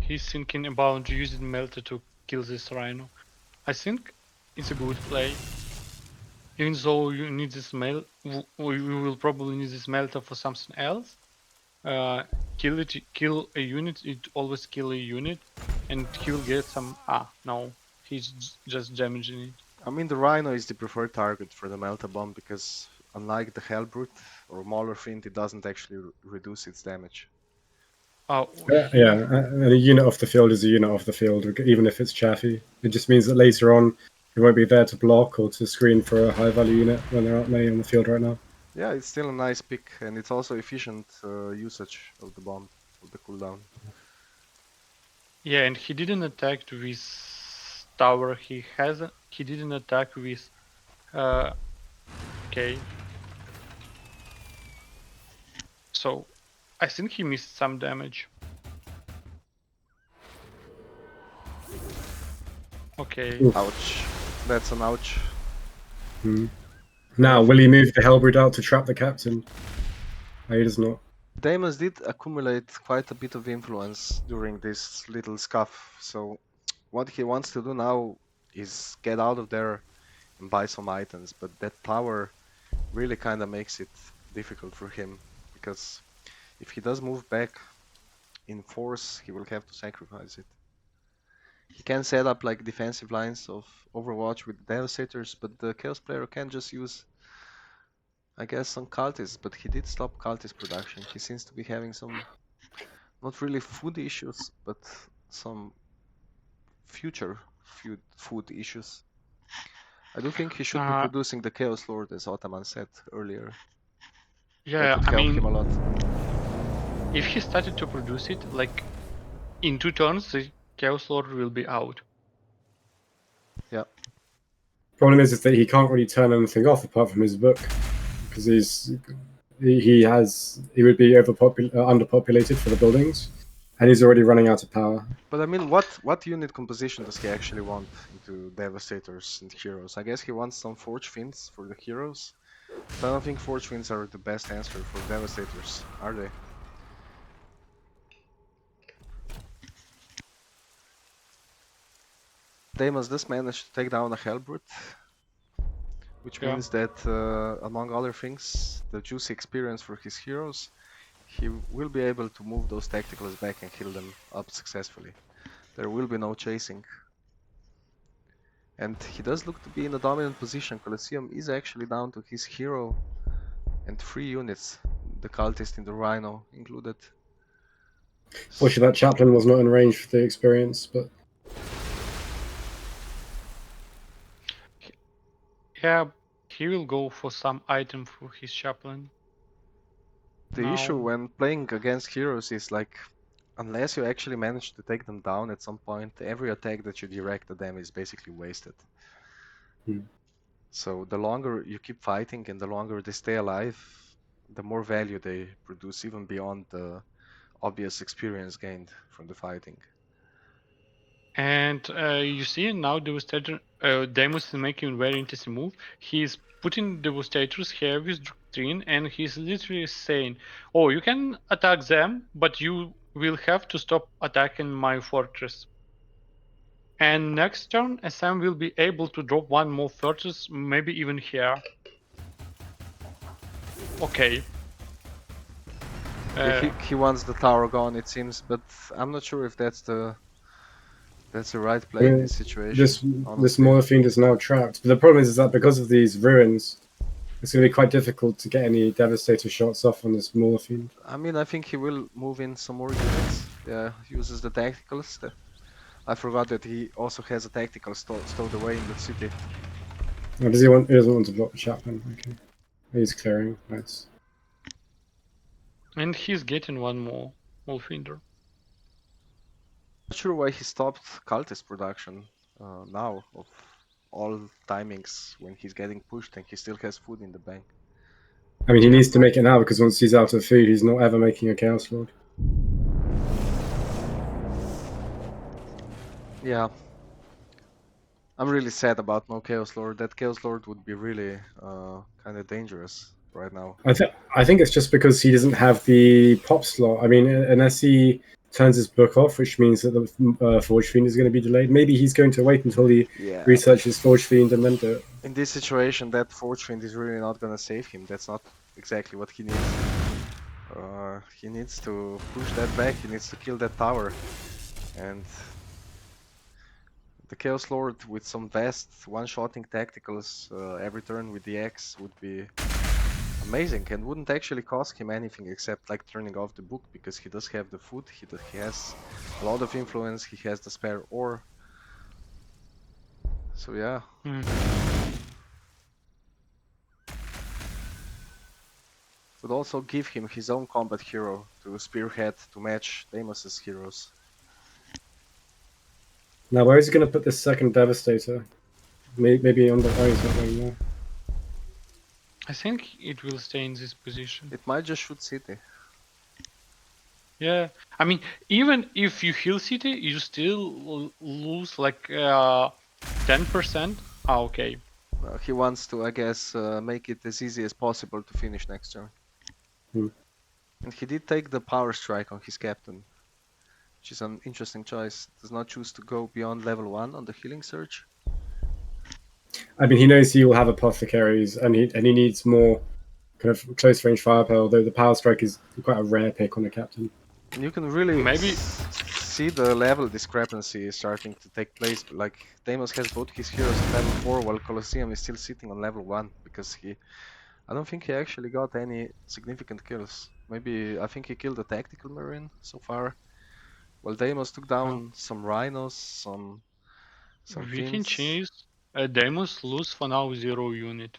he's thinking about using Melter to kill this Rhino. I think it's a good play. Even though you need this you will probably need this Melter for something else. Kill a unit, it always kill a unit, and he will get some. No, he's just damaging it. I mean, the Rhino is the preferred target for the Melta Bomb because unlike the Hellbrute or Mauler Fiend, it doesn't actually reduce its damage. A unit off the field is a unit off the field, even if it's chaffy. It just means that later on, it won't be there to block or to screen for a high value unit when there aren't many on the field right now. Yeah, it's still a nice pick, and it's also efficient usage of the bomb, of the cooldown. Yeah, and he didn't attack with tower. He didn't attack with. Okay. So, I think he missed some damage. Okay. Oof. Ouch. That's an ouch. Now, will he move the Hellbrood out to trap the captain? No, he does not. Deimos did accumulate quite a bit of influence during this little scuff, so what he wants to do now is get out of there and buy some items, but that power really kind of makes it difficult for him, because if he does move back in force, he will have to sacrifice it. He can set up like defensive lines of Overwatch with Devastators, but the Chaos player can just use, I guess, some cultists, but he did stop cultist production. He seems to be having some, not really food issues, but some future food issues. I do think he should be producing the Chaos Lord, as Otaman said earlier. Yeah, that could help him a lot. If he started to produce it, like in 2 turns, the Chaos Lord will be out. Yeah. Problem is that he can't really turn anything off apart from his book, because he would be underpopulated for the buildings, and he's already running out of power. But I mean, what unit composition does he actually want into Devastators and Heroes? I guess he wants some Forge Fiends for the Heroes. But I don't think Forge Fiends are the best answer for Devastators, are they? Deimos does manage to take down a Hellbrute, which means that, among other things, the juicy experience for his heroes, he will be able to move those tacticals back and heal them up successfully. There will be no chasing. And he does look to be in a dominant position. Colosseum is actually down to his hero and 3 units, the cultist and the rhino included. Fortunately, that chaplain was not in range for the experience, but... Yeah, he will go for some item for his chaplain. The issue when playing against heroes is like, unless you actually manage to take them down at some point, every attack that you direct at them is basically wasted. So the longer you keep fighting and the longer they stay alive, the more value they produce, even beyond the obvious experience gained from the fighting. And you see now Devastator, Deimos is making a very interesting move. He's putting Devastators here with Doctrine, and he's literally saying, "Oh, you can attack them, but you will have to stop attacking my fortress." And next turn, SM will be able to drop one more fortress, maybe even here. Okay. Yeah, he wants the tower gone, it seems, but I'm not sure if that's the right I play in mean, this situation. this Honestly, Mauler Fiend is now trapped. But the problem is that because of these ruins, it's going to be quite difficult to get any Devastator shots off on this Mauler Fiend. I mean, I think he will move in some more units. Yeah, uses the tacticals. I forgot that he also has a tactical stowed away in the city. Oh, does he want? He doesn't want to block the Chapman. Okay, he's clearing. Nice. And he's getting one more Wolfinder. Not sure why he stopped cultist production now of all timings when he's getting pushed and he still has food in the bank. I mean, he needs to make it now because once he's out of food, he's not ever making a Chaos Lord. Yeah. I'm really sad about no Chaos Lord. That Chaos Lord would be really kind of dangerous right now. I think it's just because he doesn't have the pop slot. I mean, unless he turns his book off, which means that the Forge Fiend is going to be delayed. Maybe he's going to wait until he researches Forge Fiend and then do it. In this situation, that Forge Fiend is really not going to save him. That's not exactly what he needs. He needs to push that back. He needs to kill that tower. And the Chaos Lord with some vast one-shotting tacticals every turn with the X would be amazing and wouldn't actually cost him anything except like turning off the book because he does have the food, he has a lot of influence, he has the spare ore. So yeah. Would also give him his own combat hero to spearhead to match Deimos's heroes. Now, where is he going to put this second Devastator? Maybe on the he's not going there. I think it will stay in this position. It might just shoot city. Yeah, I mean, even if you heal city, you still lose like 10%. Ah, okay. He wants to, I guess, make it as easy as possible to finish next turn. And he did take the power strike on his captain, which is an interesting choice. Does not choose to go beyond level 1 on the healing surge. I mean, he knows he will have apothecaries, and he needs more kind of close range firepower. Although the power strike is quite a rare pick on a captain. And you can really maybe see the level discrepancy starting to take place. Like Deimos has both his heroes at level 4, while Colosseum is still sitting on level 1 because I don't think he actually got any significant kills. Maybe I think he killed a tactical marine so far. Well, Deimos took down some rhinos, some we can fiends. change. Deimos lose for now 0 unit.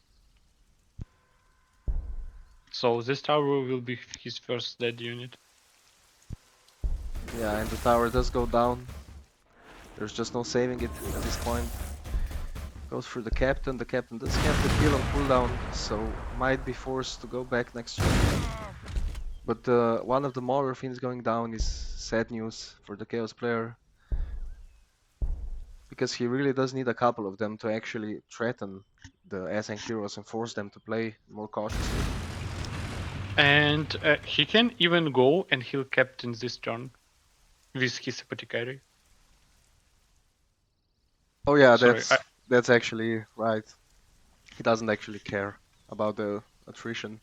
So this tower will be his first dead unit. Yeah, and the tower does go down. There's just no saving it at this point. Goes for the captain does have the kill on cooldown, so might be forced to go back next turn. But one of the Mauler Fiends going down is sad news for the Chaos player. Because he really does need a couple of them to actually threaten the Ascent heroes and force them to play more cautiously. And he can even go and heal captain this turn with his apothecary. Oh yeah, that's actually right. He doesn't actually care about the attrition.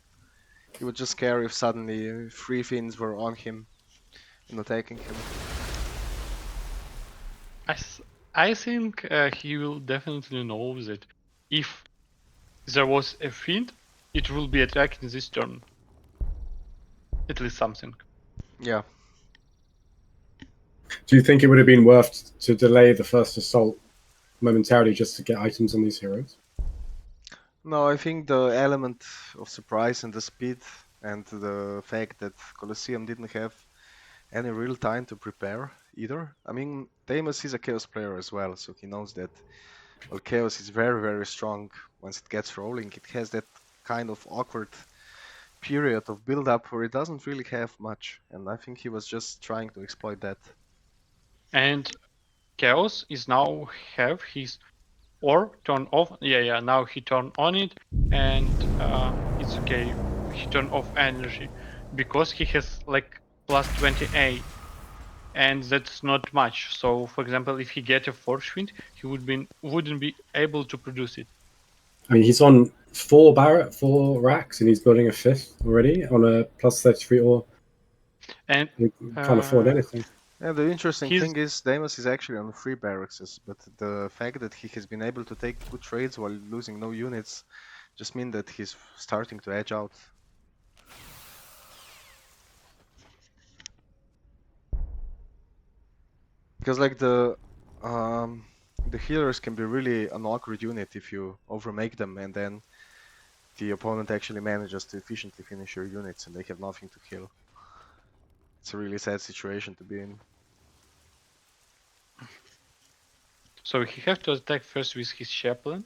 He would just care if suddenly 3 fiends were on him and attacking him. I think he will definitely know that if there was a fiend, it will be attacking this turn. At least something. Yeah. Do you think it would have been worth to delay the first assault momentarily just to get items on these heroes? No, I think the element of surprise and the speed and the fact that Colosseum didn't have any real time to prepare either. I mean, Deimos is a Chaos player as well, so he knows that while Chaos is very, very strong once it gets rolling, it has that kind of awkward period of build-up where he doesn't really have much, and I think he was just trying to exploit that. And Chaos is now have his or turn off. Yeah. Now he turn on it, and it's okay. He turn off energy because he has like plus 28, and that's not much. So, for example, if he get a force wind, he wouldn't be able to produce it. I mean, he's on 4 racks, and he's building a 5th already on a plus 33 ore. And He can't afford anything. And the interesting He's- thing is Deimos is actually on 3 barracks, but the fact that he has been able to take good trades while losing no units just mean that he's starting to edge out. Because like the healers can be really an awkward unit if you overmake them, and then the opponent actually manages to efficiently finish your units and they have nothing to heal. It's a really sad situation to be in. so he have to attack first with his chaplain,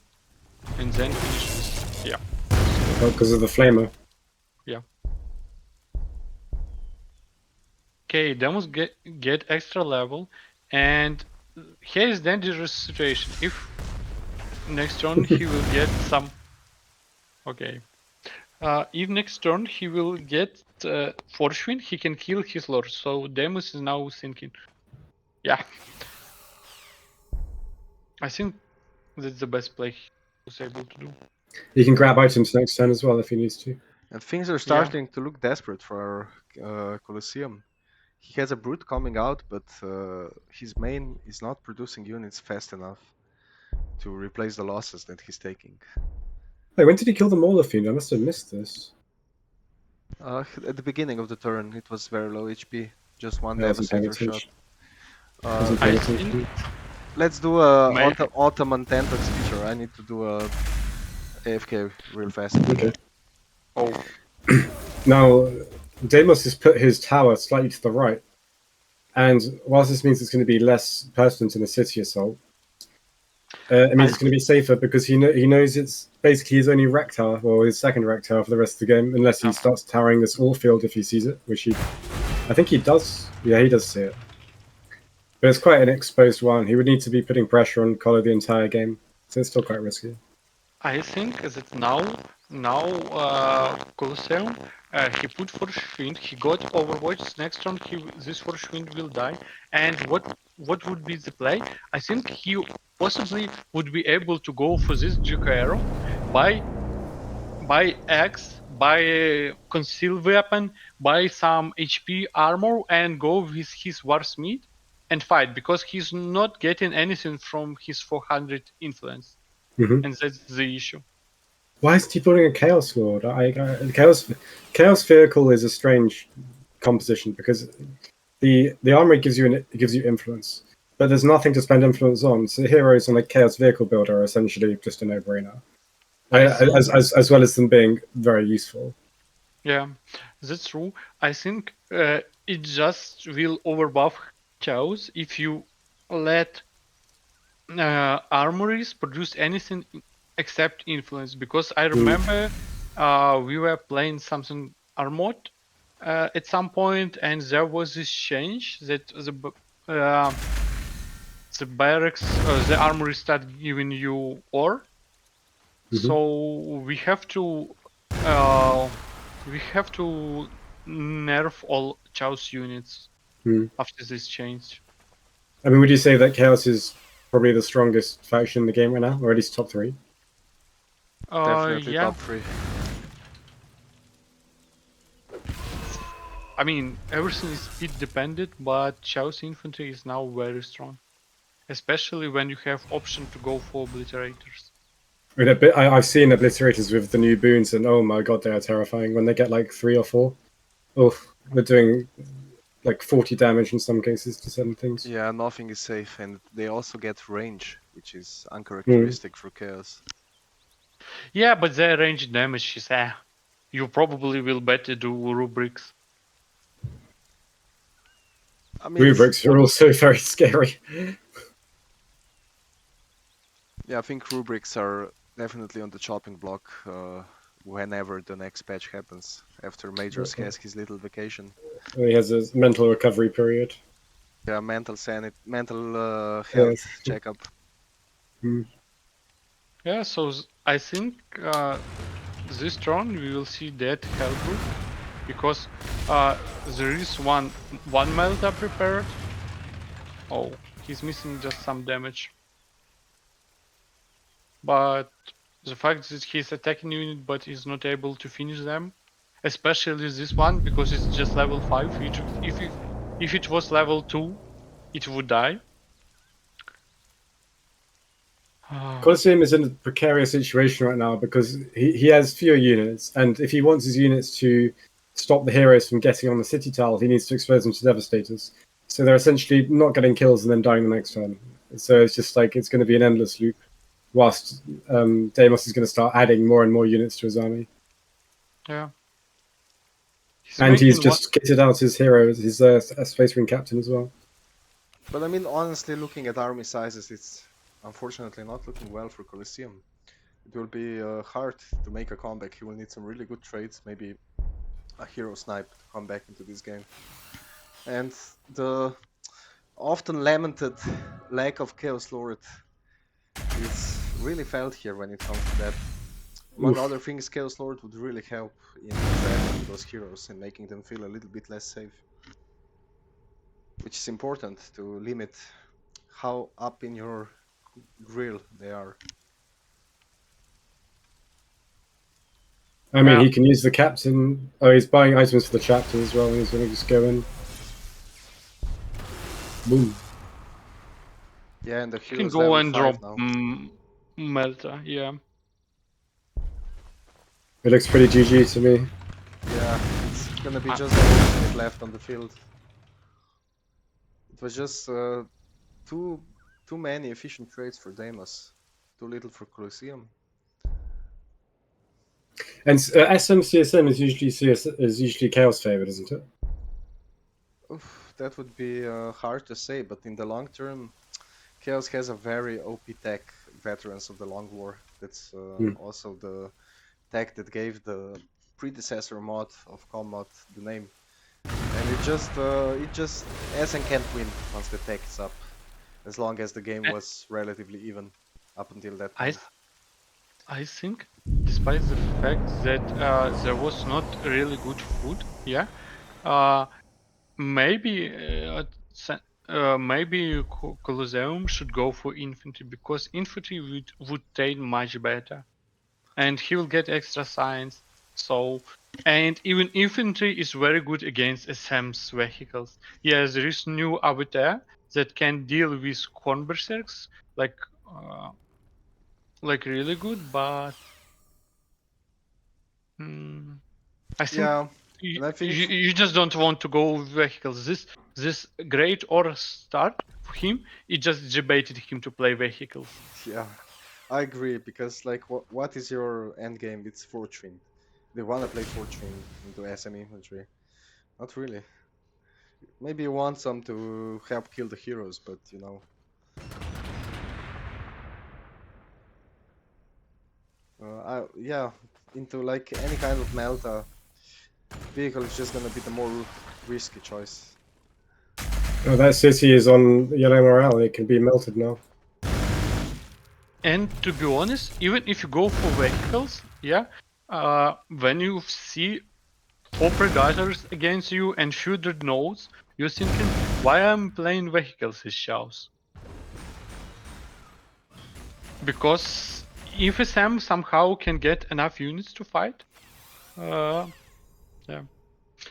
and then finish with Because of the flamer. Okay, Deimos get extra level, and here is dangerous situation. If next turn he will get some. Okay. If next turn he will get force wind, he can kill his lord. So Deimos is now thinking, yeah. I think that's the best play he was able to do. He can grab items next turn as well if he needs to. And things are starting to look desperate for Colosseum. He has a brute coming out, but his main is not producing units fast enough to replace the losses that he's taking. Wait, when did he kill the Mauler Fiend? I must have missed this. At the beginning of the turn, it was very low HP, just one I wasn't paying Devastator shot. attention. I think Let's do a May- Otaman and Thentox feature. I need to do a AFK real fast. Okay. oh, Now, Deimos has put his tower slightly to the right, and whilst this means it's going to be less pertinent in a city assault, it means it's going to be safer because he knows it's basically his only wreck tower, or his second wreck tower for the rest of the game, unless he starts towering this ore field if he sees it, which I think he does. Yeah, he does see it. But it's quite an exposed one. He would need to be putting pressure on Collar the entire game, so it's still quite risky. I think that now Colosseum, he put force wind, he got Overwatch. Next turn, this force wind will die. And what would be the play? I think he possibly would be able to go for this Duke Arrow by X, by a concealed weapon, by some HP armor, and go with his Warsmith and fight because he's not getting anything from his 400 influence, and that's the issue. Why isn't he building a Chaos Lord? Chaos Vehicle is a strange composition because the armory gives you influence, but there's nothing to spend influence on. So heroes on a Chaos Vehicle builder are essentially just a no-brainer, as well as them being very useful. Yeah, that's true. I think it just will overbuff Chaos if you let armories produce anything except influence. Because I remember we were playing something Armod at some point, and there was this change that the barracks, the armory start giving you ore. So we have to nerf all Chaos units after this change. I mean, would you say that Chaos is probably the strongest faction in the game right now, or at least top 3? Definitely Yeah. top 3. I mean, everything is speed dependent, but Chaos infantry is now very strong, especially when you have option to go for obliterators. I mean, I've seen obliterators with the new boons, and oh my god, they are terrifying. When they get like 3 or 4, they're doing like 40 damage in some cases to certain things. Yeah, nothing is safe, and they also get range, which is uncharacteristic for Chaos. Yeah, but their range damage is you probably will better do rubrics. I mean, Rubrics are also very scary. Yeah, I think rubrics are definitely on the chopping block whenever the next patch happens. After Majors has his little vacation. He has a mental recovery period. Yeah, mental health Yes. checkup. Yeah, so I think this turn we will see that Hellbrook, because there is one Melta prepared. Oh, he's missing just some damage. But the fact that he's attacking unit but is not able to finish them, especially this one, because it's just level 5. If it was level 2, it would die. Colosseum is in a precarious situation right now because he has fewer units, and if he wants his units to stop the heroes from getting on the city tile, he needs to expose them to Devastators. So they're essentially not getting kills and then dying the next turn. So it's just like it's going to be an endless loop, whilst Deimos is going to start adding more and more units to his army. Yeah. And he's just kitted out his hero, his Space Marine captain as well. But I mean, honestly, looking at army sizes, it's unfortunately not looking well for Colosseum. It will be hard to make a comeback. He will need some really good trades, maybe a hero snipe to come back into this game. And the often lamented lack of Chaos Lord is really felt here when it comes to that. Among other things, Chaos Lord would really help in trapping those heroes and making them feel a little bit less safe. Which is important to limit how up in your grill they are. I mean, he can use the captain. Oh, he's buying items for the chapter as well, and he's going to just go in. Boom. Yeah, and the You hero's can go level and 5 drop now. Melta, yeah. It looks pretty GG to me. Yeah, it's gonna be just a minute left on the field. It was just too many efficient trades for Deimos, too little for Colosseum. And SM CSM is usually chaos favored, isn't it? Oof, that would be hard to say, but in the long term, Chaos has a very OP tech, Veterans of the Long War. That's also the tech that gave the predecessor mod of Commod the name. And it just SN can't win once the tech is up, as long as the game was relatively even up until that point. I think, despite the fact that there was not really good food, yeah, maybe maybe Colosseum should go for infantry, because infantry would take much better, and he will get extra science. So, and even infantry is very good against SM's vehicles. Yes, there is new avatar that can deal with corn berserks like really good, but I think, yeah, and I think you just don't want to go with vehicles. This great or start for him, it just debated him to play vehicles. yeah, I agree, because like what is your end game? It's Fortune. They wanna play Fortune into SM infantry. Not really. Maybe you want some to help kill the heroes, but you know. Yeah, into like any kind of Melta vehicle is just gonna be the more risky choice. Oh, that city is on yellow morale. It can be melted now. And to be honest, even if you go for vehicles, yeah, when you see 4 predators against you and few dreadnoughts, you're thinking, why I'm playing vehicles as chows? Because if SM somehow can get enough units to fight, yeah,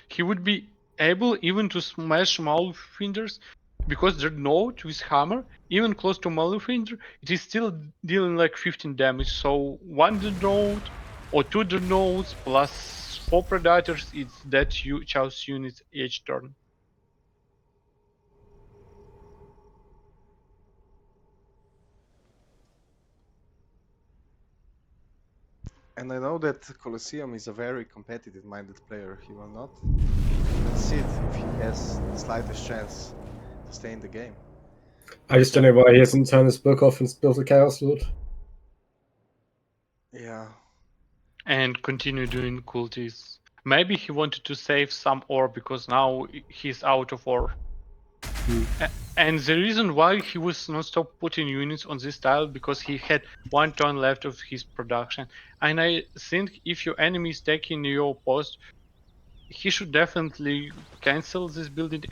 he would be able even to smash Maulfinders, because Dreadnought with hammer, even close to Maulfinder, it is still dealing like 15 damage. So 1 Dreadnought or 2 Dreadnoughts plus 4 Predators, it's that you choose units each turn. And I know that Colosseum is a very competitive-minded player. He will not concede if he has the slightest chance to stay in the game. I just don't know why he hasn't turned this book off and built a Chaos Lord. Yeah. and continue doing cool things. Maybe he wanted to save some ore because now he's out of ore. And the reason why he was not stop putting units on this tile because he had 1 turn left of his production. And I think if your enemy is taking your post, he should definitely cancel this building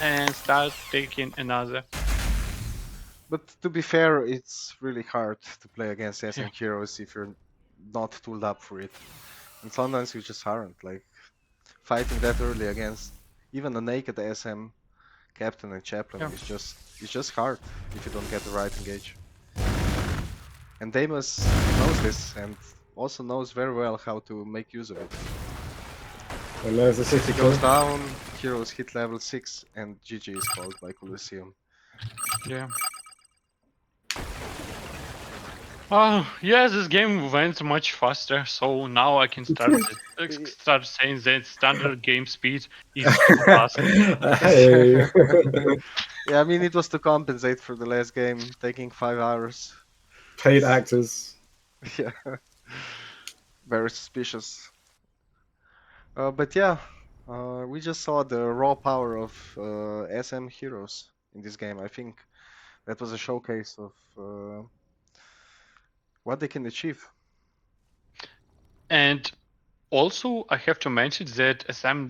and start taking another. But to be fair, it's really hard to play against SM Yeah. heroes if you're not tooled up for it. And sometimes you just aren't. Like, fighting that early against even a naked SM captain and chaplain Yeah. is just hard if you don't get the right engage. And Deimos knows this and also knows very well how to make use of it. And there's the City city goes kill. down, heroes hit level 6, and GG is called by Colosseum. Yeah. Yeah, this game went much faster, so now I can start saying that standard game speed is too fast. Hey. Yeah, I mean, it was to compensate for the last game, taking 5 hours. Paid actors. Yeah, very suspicious. But yeah, we just saw the raw power of SM heroes in this game. I think that was a showcase of what they can achieve. And also, I have to mention that SM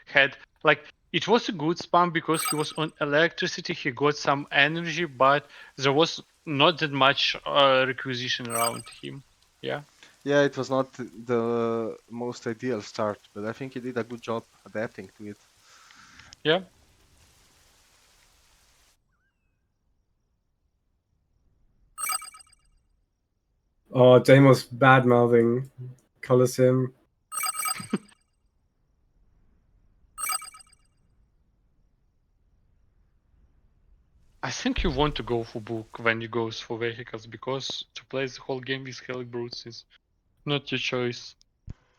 had like it was a good spam because he was on electricity. He got some energy, but there was not that much requisition around him. Yeah. Yeah, it was not the most ideal start, but I think he did a good job adapting to it. Yeah. Oh, Deimos bad mouthing Colosseum. I think you want to go for book when you goes for vehicles because to play the whole game with Hell Brutes is not your choice.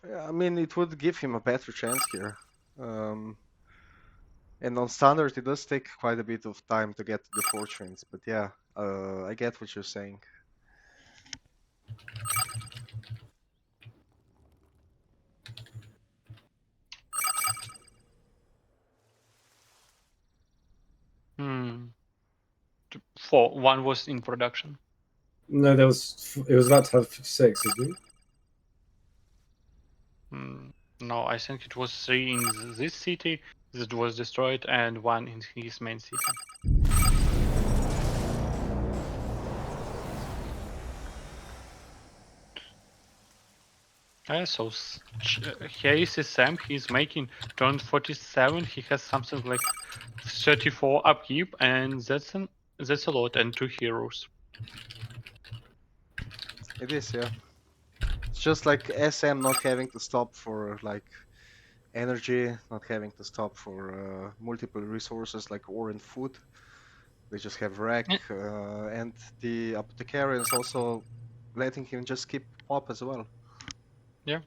Yeah, I mean, it would give him a better chance here. And on standard, it does take quite a bit of time to get to the fortunes, but yeah, I get what you're saying. Hmm. For one was in production. No, it was about to have 6, isn't it? No, I think it was 3 in this city that was destroyed and 1 in his main city. So here is CSM, he's making turn 47, he has something like 34 upkeep, and that's a lot, and 2 heroes. It is, yeah. It's just like SM not having to stop for like energy, not having to stop for multiple resources like ore and food. They just have wreck, and the apothecarians also letting him just keep pop as well. Yeah,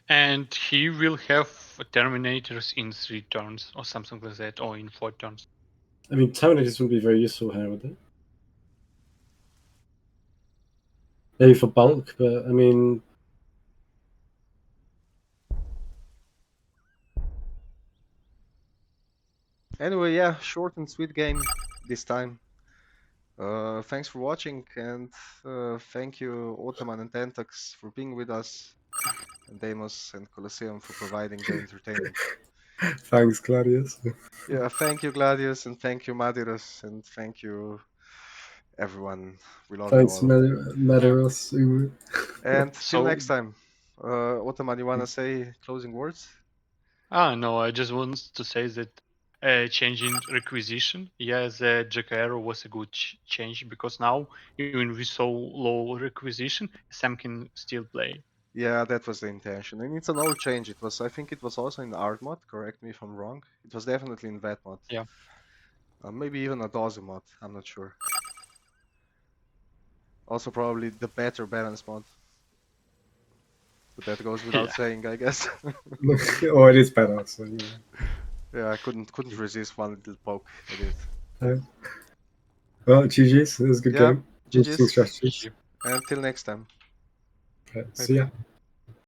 and he will have Terminators in 3 turns or something like that, or in 4 turns. I mean, Terminators wouldn't be very useful here, would they? Maybe for bulk, but I mean, Anyway, yeah, short and sweet game this time. Thanks for watching, and thank you Otaman and Thentox for being with us, and Deimos and Colosseum for providing the entertainment. thanks, Gladius. Yeah, thank you Gladius, and thank you Madiros, and thank you everyone. We love you Thanks, all. Madaros. And till So, next time, Otaman, you wanna say closing words? no, I just want to say that changing requisition, yeah, the JKR was a good change because now even with so low requisition, Sam can still play. Yeah, that was the intention, and it's an old change. It was, I think, it was also in art mod. Correct me if I'm wrong. It was definitely in vet mod. Yeah. Maybe even a dozen mod. I'm not sure. Also, probably the better balance mod. But that goes without Yeah. saying, I guess. Oh, it is better. So yeah. Yeah, I couldn't resist one little poke. I did. Well, GG's. It was a good Yeah, game. Interesting GG's. strategies. Until next time. See ya.